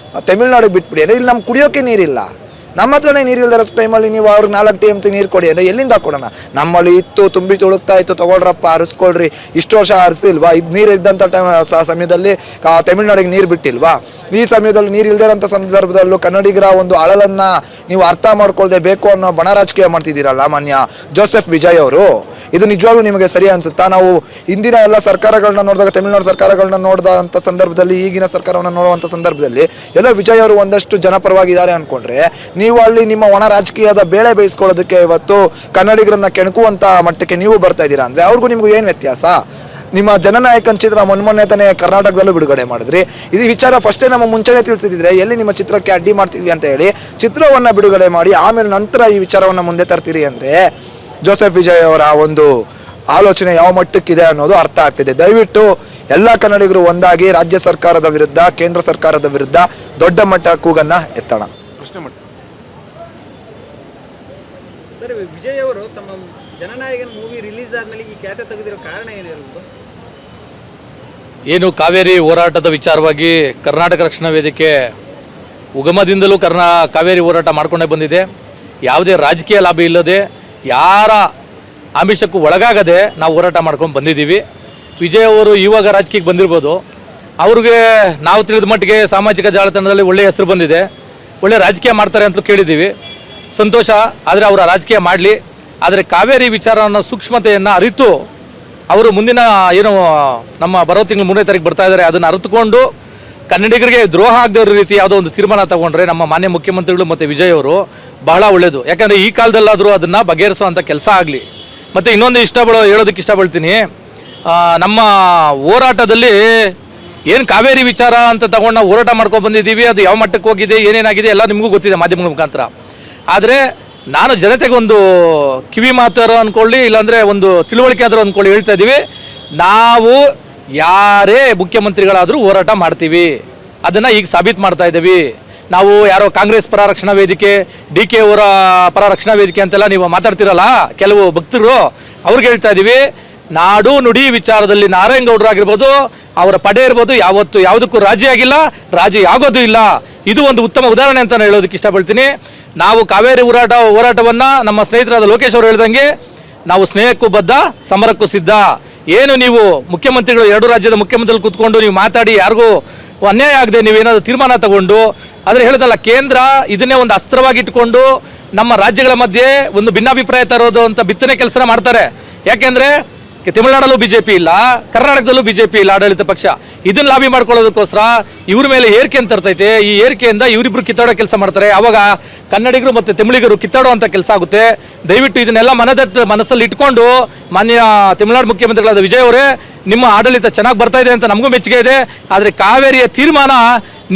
ತಮಿಳುನಾಡಿಗೆ ಬಿಟ್ಬಿಡಿ ಅಂದರೆ ಇಲ್ಲಿ ನಮ್ಗೆ ಕುಡಿಯೋಕ್ಕೆ ನೀರಿಲ್ಲ. ನಮ್ಮ ಹತ್ರನೇ ನೀರಿಲ್ಲದ ಟೈಮಲ್ಲಿ ನೀವು ಅವ್ರಿಗೆ 4 TMC ನೀರು ಕೊಡಿ ಅಂದರೆ ಎಲ್ಲಿಂದ ಕೊಡೋಣ? ನಮ್ಮಲ್ಲಿ ಇತ್ತು, ತುಂಬಿ ತುಳುಕ್ತಾ ಇತ್ತು, ತೊಗೊಳ್ರಪ್ಪ ಹರಿಸ್ಕೊಳ್ರಿ. ಇಷ್ಟು ವರ್ಷ ಹರಿಸಿಲ್ವಾ? ಇದು ನೀರು ಇದ್ದಂಥ ಸಮಯದಲ್ಲಿ ತಮಿಳುನಾಡಿಗೆ ನೀರು ಬಿಟ್ಟಿಲ್ವಾ? ಈ ಸಮಯದಲ್ಲಿ ನೀರು ಇಲ್ಲದೇ ಇರೋಂಥ ಸಂದರ್ಭದಲ್ಲೂ ಕನ್ನಡಿಗರ ಒಂದು ಅಳಲನ್ನು ನೀವು ಅರ್ಥ ಮಾಡ್ಕೊಳ್ದೆ ಬೇಕು ಅನ್ನೋ ಬಣ ರಾಜಕೀಯ ಮಾಡ್ತಿದ್ದೀರಲ್ಲ ಮಾನ್ಯ ಜೋಸೆಫ್ ವಿಜಯ್ ಅವರು. ಇದು ನಿಜವಾಗ್ಲೂ ನಿಮಗೆ ಸರಿ ಅನ್ಸುತ್ತಾ? ನಾವು ಹಿಂದಿನ ಎಲ್ಲ ಸರ್ಕಾರಗಳನ್ನ ನೋಡಿದಾಗ, ತಮಿಳುನಾಡು ಸರ್ಕಾರಗಳನ್ನ ನೋಡಿದಂಥ ಸಂದರ್ಭದಲ್ಲಿ, ಈಗಿನ ಸರ್ಕಾರವನ್ನು ನೋಡುವಂಥ ಸಂದರ್ಭದಲ್ಲಿ ಎಲ್ಲ ವಿಜಯ್ ಅವರು ಒಂದಷ್ಟು ಜನಪರವಾಗಿದ್ದಾರೆ ಅಂದ್ಕೊಂಡ್ರೆ, ನೀವು ಅಲ್ಲಿ ನಿಮ್ಮ ಒಣ ರಾಜಕೀಯದ ಬೇಳೆ ಬೇಯಿಸ್ಕೊಳ್ಳೋದಕ್ಕೆ ಇವತ್ತು ಕನ್ನಡಿಗರನ್ನ ಕೆಣಕುವಂಥ ಮಟ್ಟಕ್ಕೆ ನೀವು ಬರ್ತಾ ಇದ್ದೀರಾ ಅಂದರೆ ಅವ್ರಿಗೂ ನಿಮಗೂ ಏನು ವ್ಯತ್ಯಾಸ? ನಿಮ್ಮ ಜನನಾಯಕನ ಚಿತ್ರ ಮೊನ್ನೆ ತಾನೇ ಕರ್ನಾಟಕದಲ್ಲೂ ಬಿಡುಗಡೆ ಮಾಡಿದ್ರಿ. ಇದು ವಿಚಾರ ಫಸ್ಟೇ ನಮ್ಮ ಮುಂಚೆನೇ ತಿಳಿಸಿದ್ರೆ ಎಲ್ಲಿ ನಿಮ್ಮ ಚಿತ್ರಕ್ಕೆ ಅಡ್ಡಿ ಮಾಡ್ತಿದ್ವಿ ಅಂತ ಹೇಳಿ ಚಿತ್ರವನ್ನು ಬಿಡುಗಡೆ ಮಾಡಿ ಆಮೇಲೆ ನಂತರ ಈ ವಿಚಾರವನ್ನು ಮುಂದೆ ತರ್ತೀರಿ ಅಂದರೆ ಜೋಸೆಫ್ ವಿಜಯ್ ಅವರ ಒಂದು ಆಲೋಚನೆ ಯಾವ ಮಟ್ಟಕ್ಕಿದೆ ಅನ್ನೋದು ಅರ್ಥ ಆಗ್ತಿದೆ. ದಯವಿಟ್ಟು ಎಲ್ಲ ಕನ್ನಡಿಗರು ಒಂದಾಗಿ ರಾಜ್ಯ ಸರ್ಕಾರದ ವಿರುದ್ಧ, ಕೇಂದ್ರ ಸರ್ಕಾರದ ವಿರುದ್ಧ ದೊಡ್ಡ ಮಟ್ಟ ಕೂಗನ್ನು ಎತ್ತೋಣ. ಸರ್, ವಿಜಯ್ ಅವರು ತಮ್ಮ ಜನನಾಯಕನ ಮೂವಿ ರಿಲೀಸ್ ಆದಮೇಲೆ ಈ ಖ್ಯಾತೆ ತೆಗೆದಿರೋ ಕಾರಣ ಏನಿರೋದು? ಏನು ಕಾವೇರಿ ಹೋರಾಟದ ವಿಚಾರವಾಗಿ ಕರ್ನಾಟಕ ರಕ್ಷಣಾ ವೇದಿಕೆ ಉಗಮದಿಂದಲೂ ಕಾವೇರಿ ಹೋರಾಟ ಮಾಡಿಕೊಂಡೇ ಬಂದಿದೆ. ಯಾವುದೇ ರಾಜಕೀಯ ಲಾಭ ಇಲ್ಲದೆ, ಯಾರ ಆಮಿಷಕ್ಕೂ ಒಳಗಾಗದೆ ನಾವು ಹೋರಾಟ ಮಾಡ್ಕೊಂಡು ಬಂದಿದ್ದೀವಿ. ವಿಜಯ್ ಅವರು ಇವಾಗ ರಾಜಕೀಯಕ್ಕೆ ಬಂದಿರ್ಬೋದು, ಅವ್ರಿಗೆ ನಾವು ತಿಳಿದ ಮಟ್ಟಿಗೆ ಸಾಮಾಜಿಕ ಜಾಲತಾಣದಲ್ಲಿ ಒಳ್ಳೆಯ ಹೆಸರು ಬಂದಿದೆ, ಒಳ್ಳೆ ರಾಜಕೀಯ ಮಾಡ್ತಾರೆ ಅಂತ ಕೇಳಿದ್ದೀವಿ. ಸಂತೋಷ. ಆದರೆ ಅವರ ರಾಜಕೀಯ ಮಾಡಲಿ, ಆದರೆ ಕಾವೇರಿ ವಿಚಾರವನ್ನು ಸೂಕ್ಷ್ಮತೆಯನ್ನು ಅರಿತು ಅವರು ಮುಂದಿನ ಏನು ನಮ್ಮ ಬರೋ ತಿಂಗಳು 3ನೇ ತಾರೀಕು ಬರ್ತಾ ಇದ್ದಾರೆ, ಅದನ್ನು ಅರಿತುಕೊಂಡು ಕನ್ನಡಿಗರಿಗೆ ದ್ರೋಹ ಆಗದೇ ಇರೋ ರೀತಿ ಯಾವುದೋ ಒಂದು ತೀರ್ಮಾನ ತಗೊಂಡ್ರೆ ನಮ್ಮ ಮಾನ್ಯ ಮುಖ್ಯಮಂತ್ರಿಗಳು ಮತ್ತು ವಿಜಯ್ ಅವರು ಬಹಳ ಒಳ್ಳೆಯದು. ಯಾಕಂದರೆ ಈ ಕಾಲದಲ್ಲಾದರೂ ಅದನ್ನು ಬಗೆಹರಿಸುವಂಥ ಕೆಲಸ ಆಗಲಿ. ಮತ್ತು ಇನ್ನೊಂದು ಹೇಳೋದಕ್ಕೆ ಇಷ್ಟಪಡ್ತೀನಿ, ನಮ್ಮ ಹೋರಾಟದಲ್ಲಿ ಏನು ಕಾವೇರಿ ವಿಚಾರ ಅಂತ ತಗೊಂಡು ನಾವು ಹೋರಾಟ ಮಾಡ್ಕೊಂಡು ಬಂದಿದ್ದೀವಿ, ಅದು ಯಾವ ಮಟ್ಟಕ್ಕೆ ಹೋಗಿದೆ, ಏನೇನಾಗಿದೆ ಎಲ್ಲ ನಿಮಗೂ ಗೊತ್ತಿದೆ ಮಾಧ್ಯಮಗಳ ಮುಖಾಂತರ. ಆದರೆ ನಾನು ಜನತೆಗೆ ಒಂದು ಕಿವಿ ಮಾತಾರೋ ಅಂದ್ಕೊಳ್ಳಿ, ಇಲ್ಲಾಂದರೆ ಒಂದು ತಿಳುವಳಿಕೆ ಆದರೂ ಅಂದ್ಕೊಳ್ಳಿ ಹೇಳ್ತಾ ಇದ್ದೀವಿ, ನಾವು ಯಾರೇ ಮುಖ್ಯಮಂತ್ರಿಗಳಾದರೂ ಹೋರಾಟ ಮಾಡ್ತೀವಿ. ಅದನ್ನು ಈಗ ಸಾಬೀತು ಮಾಡ್ತಾ ಇದ್ದೀವಿ. ನಾವು ಯಾರೋ ಕಾಂಗ್ರೆಸ್ ಪರ ರಕ್ಷಣಾ ವೇದಿಕೆ, DK ಅವರ ಪರ ರಕ್ಷಣಾ ವೇದಿಕೆ ಅಂತೆಲ್ಲ ನೀವು ಮಾತಾಡ್ತಿರಲ್ಲ ಕೆಲವು ಭಕ್ತರು, ಅವ್ರಿಗೆ ಹೇಳ್ತಾ ಇದ್ದೀವಿ, ನಾಡು ನುಡಿ ವಿಚಾರದಲ್ಲಿ ನಾರಾಯಣಗೌಡರಾಗಿರ್ಬೋದು, ಅವರ ಪಡೆ ಇರ್ಬೋದು, ಯಾವುದಕ್ಕೂ ರಾಜಿ ಆಗಿಲ್ಲ, ರಾಜಿ ಆಗೋದು ಇಲ್ಲ. ಇದು ಒಂದು ಉತ್ತಮ ಉದಾಹರಣೆ ಅಂತ ಹೇಳೋದಕ್ಕೆ ಇಷ್ಟಪಡ್ತೀನಿ. ನಾವು ಕಾವೇರಿ ಹೋರಾಟವನ್ನು ನಮ್ಮ ಸ್ನೇಹಿತರಾದ ಲೋಕೇಶ್ ಅವರು ಹೇಳ್ದಂಗೆ ನಾವು ಸ್ನೇಹಕ್ಕೂ ಬದ್ಧ, ಸಮರಕ್ಕೂ ಸಿದ್ಧ. ಏನು ನೀವು ಮುಖ್ಯಮಂತ್ರಿಗಳು, 2 ರಾಜ್ಯದ ಮುಖ್ಯಮಂತ್ರಿಗಳು ಕೂತ್ಕೊಂಡು ನೀವು ಮಾತಾಡಿ ಯಾರಿಗೂ ಅನ್ಯಾಯ ಆಗದೆ ನೀವೇನಾದರೂ ತೀರ್ಮಾನ ತಗೊಂಡು, ಆದರೆ ಹೇಳೋದಲ್ಲ, ಕೇಂದ್ರ ಇದನ್ನೇ ಒಂದು ಅಸ್ತ್ರವಾಗಿ ಇಟ್ಕೊಂಡು ನಮ್ಮ ರಾಜ್ಯಗಳ ಮಧ್ಯೆ ಒಂದು ಭಿನ್ನಾಭಿಪ್ರಾಯ ತರೋದು ಅಂತ ಬಿತ್ತನೆ ಕೆಲಸ ಮಾಡ್ತಾರೆ. ಯಾಕೆಂದರೆ ತಮಿಳುನಾಡಲ್ಲೂ BJP ಇಲ್ಲ, ಕರ್ನಾಟಕದಲ್ಲೂ BJP ಇಲ್ಲ, ಆಡಳಿತ ಪಕ್ಷ. ಇದನ್ನ ಲಾಬಿ ಮಾಡ್ಕೊಳ್ಳೋದಕ್ಕೋಸ್ಕರ ಇವ್ರ ಮೇಲೆ ಏರಿಕೆ ಅಂತ ತರ್ತೈತೆ. ಈ ಏರಿಕೆಯಿಂದ ಇವರಿಬ್ರು ಕಿತ್ತಾಡೋ ಕೆಲಸ ಮಾಡ್ತಾರೆ. ಆವಾಗ ಕನ್ನಡಿಗರು ಮತ್ತು ತಮಿಳಿಗರು ಕಿತ್ತಾಡುವಂಥ ಕೆಲಸ ಆಗುತ್ತೆ. ದಯವಿಟ್ಟು ಇದನ್ನೆಲ್ಲ ಮನಸ್ಸಲ್ಲಿ ಇಟ್ಕೊಂಡು ಮಾನ್ಯ ತಮಿಳುನಾಡು ಮುಖ್ಯಮಂತ್ರಿಗಳಾದ ವಿಜಯ್ ಅವರೇ, ನಿಮ್ಮ ಆಡಳಿತ ಚೆನ್ನಾಗಿ ಬರ್ತಾ ಇದೆ ಅಂತ ನಮಗೂ ಮೆಚ್ಚುಗೆ ಇದೆ. ಆದರೆ ಕಾವೇರಿಯ ತೀರ್ಮಾನ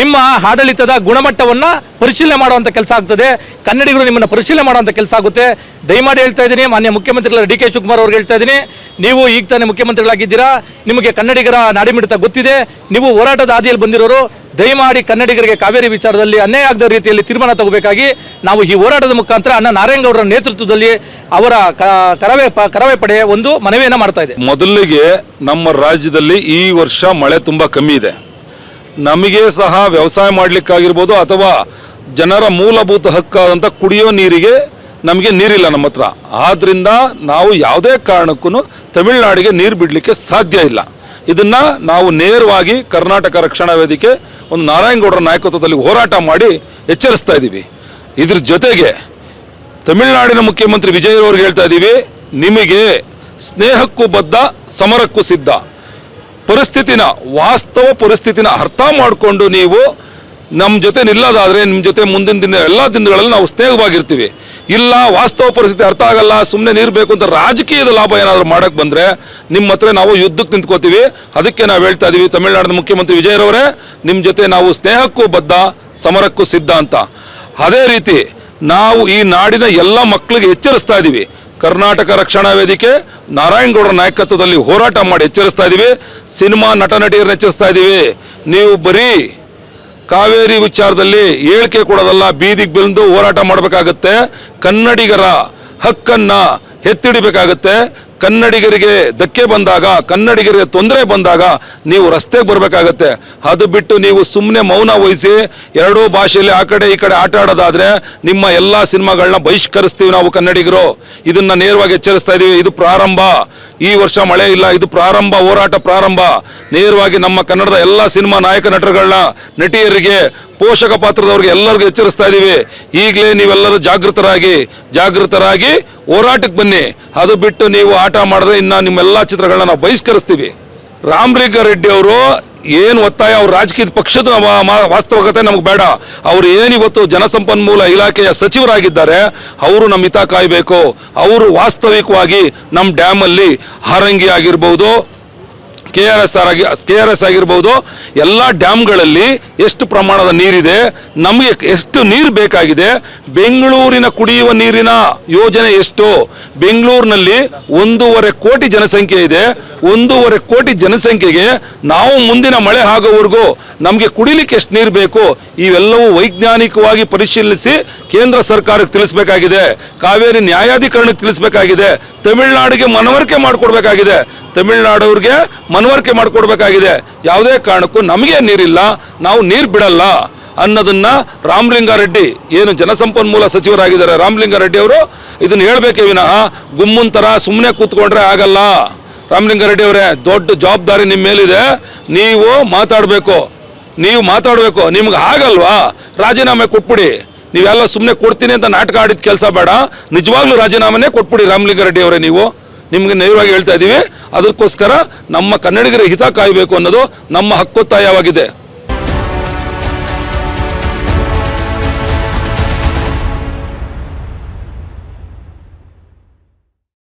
ನಿಮ್ಮ ಆಡಳಿತದ ಗುಣಮಟ್ಟವನ್ನು ಪರಿಶೀಲನೆ ಮಾಡುವಂಥ ಕೆಲಸ ಆಗ್ತದೆ. ಕನ್ನಡಿಗರು ನಿಮ್ಮನ್ನು ಪರಿಶೀಲನೆ ಮಾಡುವಂಥ ಕೆಲಸ ಆಗುತ್ತೆ. ದಯಮಾಡಿ ಹೇಳ್ತಾ ಇದ್ದೀನಿ, ಮಾನ್ಯ ಮುಖ್ಯಮಂತ್ರಿಗಳ DK ಶಿವಕುಮಾರ್ ಅವ್ರಿಗೆ ಹೇಳ್ತಾ ಇದ್ದೀನಿ, ನೀವು ಈಗ ತಾನೇ ಮುಖ್ಯಮಂತ್ರಿಗಳಾಗಿದ್ದೀರಾ, ನಿಮಗೆ ಕನ್ನಡಿಗರ ನಾಡಿಮಿಡಿತ ಗೊತ್ತಿದೆ, ನೀವು ಹೋರಾಟದ ಹಾದಿಯಲ್ಲಿ ಬಂದಿರೋರು. ದಯಮಾಡಿ ಕನ್ನಡಿಗರಿಗೆ ಕಾವೇರಿ ವಿಚಾರದಲ್ಲಿ ಅನ್ಯಾಯ ಆಗದ ರೀತಿಯಲ್ಲಿ ತೀರ್ಮಾನ ತಗೋಬೇಕಾಗಿ ನಾವು ಈ ಹೋರಾಟದ ಮುಖಾಂತರ ಅಣ್ಣ ನಾರಾಯಣಗೌಡರ ನೇತೃತ್ವದಲ್ಲಿ ಅವರ ಕರವೇ ಪಡೆ ಒಂದು ಮನವಿಯನ್ನು ಮಾಡ್ತಾ ಇದೆ. ಮೊದಲಿಗೆ ನಮ್ಮ ರಾಜ್ಯದಲ್ಲಿ ಈ ವರ್ಷ ಮಳೆ ತುಂಬ ಕಮ್ಮಿ ಇದೆ. ನಮಗೆ ಸಹ ವ್ಯವಸಾಯ ಮಾಡಲಿಕ್ಕಾಗಿರ್ಬೋದು ಅಥವಾ ಜನರ ಮೂಲಭೂತ ಹಕ್ಕಾದಂಥ ಕುಡಿಯೋ ನೀರಿಗೆ ನಮಗೆ ನೀರಿಲ್ಲ ನಮ್ಮ ಹತ್ರ. ಆದ್ದರಿಂದ ನಾವು ಯಾವುದೇ ಕಾರಣಕ್ಕೂ ತಮಿಳುನಾಡಿಗೆ ನೀರು ಬಿಡಲಿಕ್ಕೆ ಸಾಧ್ಯ ಇಲ್ಲ. ಇದನ್ನು ನಾವು ನೇರವಾಗಿ ಕರ್ನಾಟಕ ರಕ್ಷಣಾ ವೇದಿಕೆ ಒಂದು ನಾರಾಯಣಗೌಡರ ನಾಯಕತ್ವದಲ್ಲಿ ಹೋರಾಟ ಮಾಡಿ ಎಚ್ಚರಿಸ್ತಾ ಇದ್ದೀವಿ. ಇದ್ರ ಜೊತೆಗೆ ತಮಿಳುನಾಡಿನ ಮುಖ್ಯಮಂತ್ರಿ ವಿಜಯ್ ಅವ್ರಿಗೆ ಹೇಳ್ತಾ ಇದ್ದೀವಿ, ನಿಮಗೆ ಸ್ನೇಹಕ್ಕೂ ಬದ್ಧ, ಸಮರಕ್ಕೂ ಸಿದ್ಧ. ವಾಸ್ತವ ಪರಿಸ್ಥಿತಿನ ಅರ್ಥ ಮಾಡಿಕೊಂಡು ನೀವು ನಮ್ಮ ಜೊತೆ ನಿಲ್ಲೋದಾದರೆ ನಿಮ್ಮ ಜೊತೆ ಮುಂದಿನ ದಿನ ಎಲ್ಲ ದಿನಗಳಲ್ಲಿ ನಾವು ಸ್ನೇಹವಾಗಿರ್ತೀವಿ. ಇಲ್ಲ, ವಾಸ್ತವ ಪರಿಸ್ಥಿತಿ ಅರ್ಥ ಆಗಲ್ಲ, ಸುಮ್ಮನೆ ನೀರು ಬೇಕು ಅಂತ ರಾಜಕೀಯದ ಲಾಭ ಏನಾದರೂ ಮಾಡೋಕ್ಕೆ ಬಂದರೆ ನಿಮ್ಮ ಹತ್ರ ನಾವು ಯುದ್ಧಕ್ಕೆ ನಿಂತ್ಕೋತೀವಿ. ಅದಕ್ಕೆ ನಾವು ಹೇಳ್ತಾ ಇದ್ದೀವಿ, ತಮಿಳುನಾಡಿನ ಮುಖ್ಯಮಂತ್ರಿ ವಿಜಯರವರೇ, ನಿಮ್ಮ ಜೊತೆ ನಾವು ಸ್ನೇಹಕ್ಕೂ ಬದ್ಧ, ಸಮರಕ್ಕೂ ಸಿದ್ಧ ಅಂತ. ಅದೇ ರೀತಿ ನಾವು ಈ ನಾಡಿನ ಎಲ್ಲ ಮಕ್ಕಳಿಗೆ ಎಚ್ಚರಿಸ್ತಾ ಇದ್ದೀವಿ. ಕರ್ನಾಟಕ ರಕ್ಷಣಾ ವೇದಿಕೆ ನಾರಾಯಣಗೌಡರ ನಾಯಕತ್ವದಲ್ಲಿ ಹೋರಾಟ ಮಾಡಿ ಎಚ್ಚರಿಸ್ತಾ ಇದ್ದೀವಿ. ಸಿನಿಮಾ ನಟ ನಟಿಯರನ್ನ ಎಚ್ಚರಿಸ್ತಾ ಇದ್ದೀವಿ. ನೀವು ಬರೀ ಕಾವೇರಿ ವಿಚಾರದಲ್ಲಿ ಹೇಳಿಕೆ ಕೊಡೋದಲ್ಲ, ಬೀದಿಗೆ ಬಂದು ಹೋರಾಟ ಮಾಡಬೇಕಾಗತ್ತೆ. ಕನ್ನಡಿಗರ ಹಕ್ಕನ್ನು ಎತ್ತಿಡಿಬೇಕಾಗತ್ತೆ. ಕನ್ನಡಿಗರಿಗೆ ಧಕ್ಕೆ ಬಂದಾಗ, ಕನ್ನಡಿಗರಿಗೆ ತೊಂದರೆ ಬಂದಾಗ ನೀವು ರಸ್ತೆಗೆ ಬರಬೇಕಾಗತ್ತೆ. ಅದು ಬಿಟ್ಟು ನೀವು ಸುಮ್ಮನೆ ಮೌನ ವಹಿಸಿ ಎರಡೂ ಭಾಷೆಯಲ್ಲಿ ಆ ಕಡೆ ಈ ಕಡೆ ಆಟ ಆಡೋದಾದರೆ ನಿಮ್ಮ ಎಲ್ಲ ಸಿನಿಮಾಗಳನ್ನ ಬಹಿಷ್ಕರಿಸ್ತೀವಿ ನಾವು ಕನ್ನಡಿಗರು. ಇದನ್ನು ನೇರವಾಗಿ ಎಚ್ಚರಿಸ್ತಾ ಇದ್ದೀವಿ. ಇದು ಪ್ರಾರಂಭ. ಈ ವರ್ಷ ಮಳೆ ಇಲ್ಲ, ಇದು ಪ್ರಾರಂಭ, ಹೋರಾಟ ಪ್ರಾರಂಭ. ನೇರವಾಗಿ ನಮ್ಮ ಕನ್ನಡದ ಎಲ್ಲ ಸಿನಿಮಾ ನಾಯಕ ನಟರುಗಳನ್ನ, ನಟಿಯರಿಗೆ, ಪೋಷಕ ಪಾತ್ರದವ್ರಿಗೆ ಎಲ್ಲರಿಗೂ ಎಚ್ಚರಿಸ್ತಾ ಇದ್ದೀವಿ. ಈಗಲೇ ನೀವೆಲ್ಲರೂ ಜಾಗೃತರಾಗಿ ಹೋರಾಟಕ್ಕೆ ಬನ್ನಿ. ಅದು ಬಿಟ್ಟು ನೀವು ಆಟ ಮಾಡಿದ್ರೆ ಇನ್ನು ನಿಮ್ಮೆಲ್ಲ ಚಿತ್ರಗಳನ್ನ ನಾವು ಬಹಿಷ್ಕರಿಸ್ತೀವಿ. ರಾಮಲಿಂಗಾರೆಡ್ಡಿ ಅವರು ಏನು ಒತ್ತಾಯ, ಅವ್ರ ರಾಜಕೀಯ ಪಕ್ಷದ ವಾಸ್ತವಿಕತೆ ನಮಗೆ ಬೇಡ. ಅವರು ಏನಿವತ್ತು ಜಲಸಂಪನ್ಮೂಲ ಇಲಾಖೆಯ ಸಚಿವರಾಗಿದ್ದಾರೆ, ಅವರು ನಮ್ಮ ಹಿತ ಕಾಯಬೇಕು. ಅವರು ವಾಸ್ತವಿಕವಾಗಿ ನಮ್ಮ ಡ್ಯಾಮಲ್ಲಿ ಹಾರಂಗಿ ಆಗಿರ್ಬೋದು, KRS ಆಗಿರ್ಬೋದು, ಎಲ್ಲ ಡ್ಯಾಮ್ಗಳಲ್ಲಿ ಎಷ್ಟು ಪ್ರಮಾಣದ ನೀರಿದೆ, ನಮಗೆ ಎಷ್ಟು ನೀರು ಬೇಕಾಗಿದೆ, ಬೆಂಗಳೂರಿನ ಕುಡಿಯುವ ನೀರಿನ ಯೋಜನೆ ಎಷ್ಟು, ಬೆಂಗಳೂರಿನಲ್ಲಿ 1.5 ಕೋಟಿ ಜನಸಂಖ್ಯೆ ಇದೆ. 1.5 ಕೋಟಿ ಜನಸಂಖ್ಯೆಗೆ ನಾವು ಮುಂದಿನ ಮಳೆ ಆಗೋವರೆಗೂ ನಮಗೆ ಕುಡಿಲಿಕ್ಕೆ ಎಷ್ಟು ನೀರು ಬೇಕು, ಇವೆಲ್ಲವೂ ವೈಜ್ಞಾನಿಕವಾಗಿ ಪರಿಶೀಲಿಸಿ ಕೇಂದ್ರ ಸರ್ಕಾರಕ್ಕೆ ತಿಳಿಸಬೇಕಾಗಿದೆ. ಕಾವೇರಿ ನ್ಯಾಯಾಧಿಕರಣಕ್ಕೆ ತಿಳಿಸಬೇಕಾಗಿದೆ. ತಮಿಳುನಾಡಿಗೆ ಮನವರಿಕೆ ಮಾಡಿಕೊಡ್ಬೇಕಾಗಿದೆ. ತಮಿಳುನಾಡವ್ರಿಗೆ ಮನವರಿಕೆ ಮಾಡಿಕೊಡ್ಬೇಕಾಗಿದೆ. ಯಾವುದೇ ಕಾರಣಕ್ಕೂ ನಮಗೆ ನೀರಿಲ್ಲ, ನಾವು ನೀರು ಬಿಡಲ್ಲ ಅನ್ನೋದನ್ನ ರಾಮಲಿಂಗಾರೆಡ್ಡಿ, ಏನು ಜಲಸಂಪನ್ಮೂಲ ಸಚಿವರಾಗಿದ್ದಾರೆ ರಾಮಲಿಂಗಾರೆಡ್ಡಿ ಅವರು, ಇದನ್ನ ಹೇಳ್ಬೇಕೇ ವಿನಃ ಗುಮ್ಮನ್ ಥರ ಸುಮ್ಮನೆ ಕೂತ್ಕೊಂಡ್ರೆ ಆಗಲ್ಲ. ರಾಮಲಿಂಗಾರೆಡ್ಡಿ ಅವರೇ, ದೊಡ್ಡ ಜವಾಬ್ದಾರಿ ನಿಮ್ಮ ಮೇಲಿದೆ. ನೀವು ಮಾತಾಡಬೇಕು. ನಿಮ್ಗೆ ಆಗಲ್ವಾ, ರಾಜೀನಾಮೆ ಕೊಟ್ಬಿಡಿ. ನೀವೆಲ್ಲ ಸುಮ್ಮನೆ ಕೊಡ್ತೀನಿ ಅಂತ ನಾಟಕ ಆಡಿದ ಕೆಲಸ ಬೇಡ. ನಿಜವಾಗ್ಲೂ ರಾಜೀನಾಮೆನೇ ಕೊಟ್ಬಿಡಿ ರಾಮಲಿಂಗಾರೆಡ್ಡಿ ಅವರೇ. ನಿಮಗೆ ನೇರವಾಗಿ ಹೇಳ್ತಾ ಇದ್ದೀವಿ. ಅದಕ್ಕೋಸ್ಕರ ನಮ್ಮ ಕನ್ನಡಿಗರ ಹಿತ ಕಾಯಬೇಕು ಅನ್ನೋದು ನಮ್ಮ ಹಕ್ಕೊತ್ತಾಯವಾಗಿದೆ.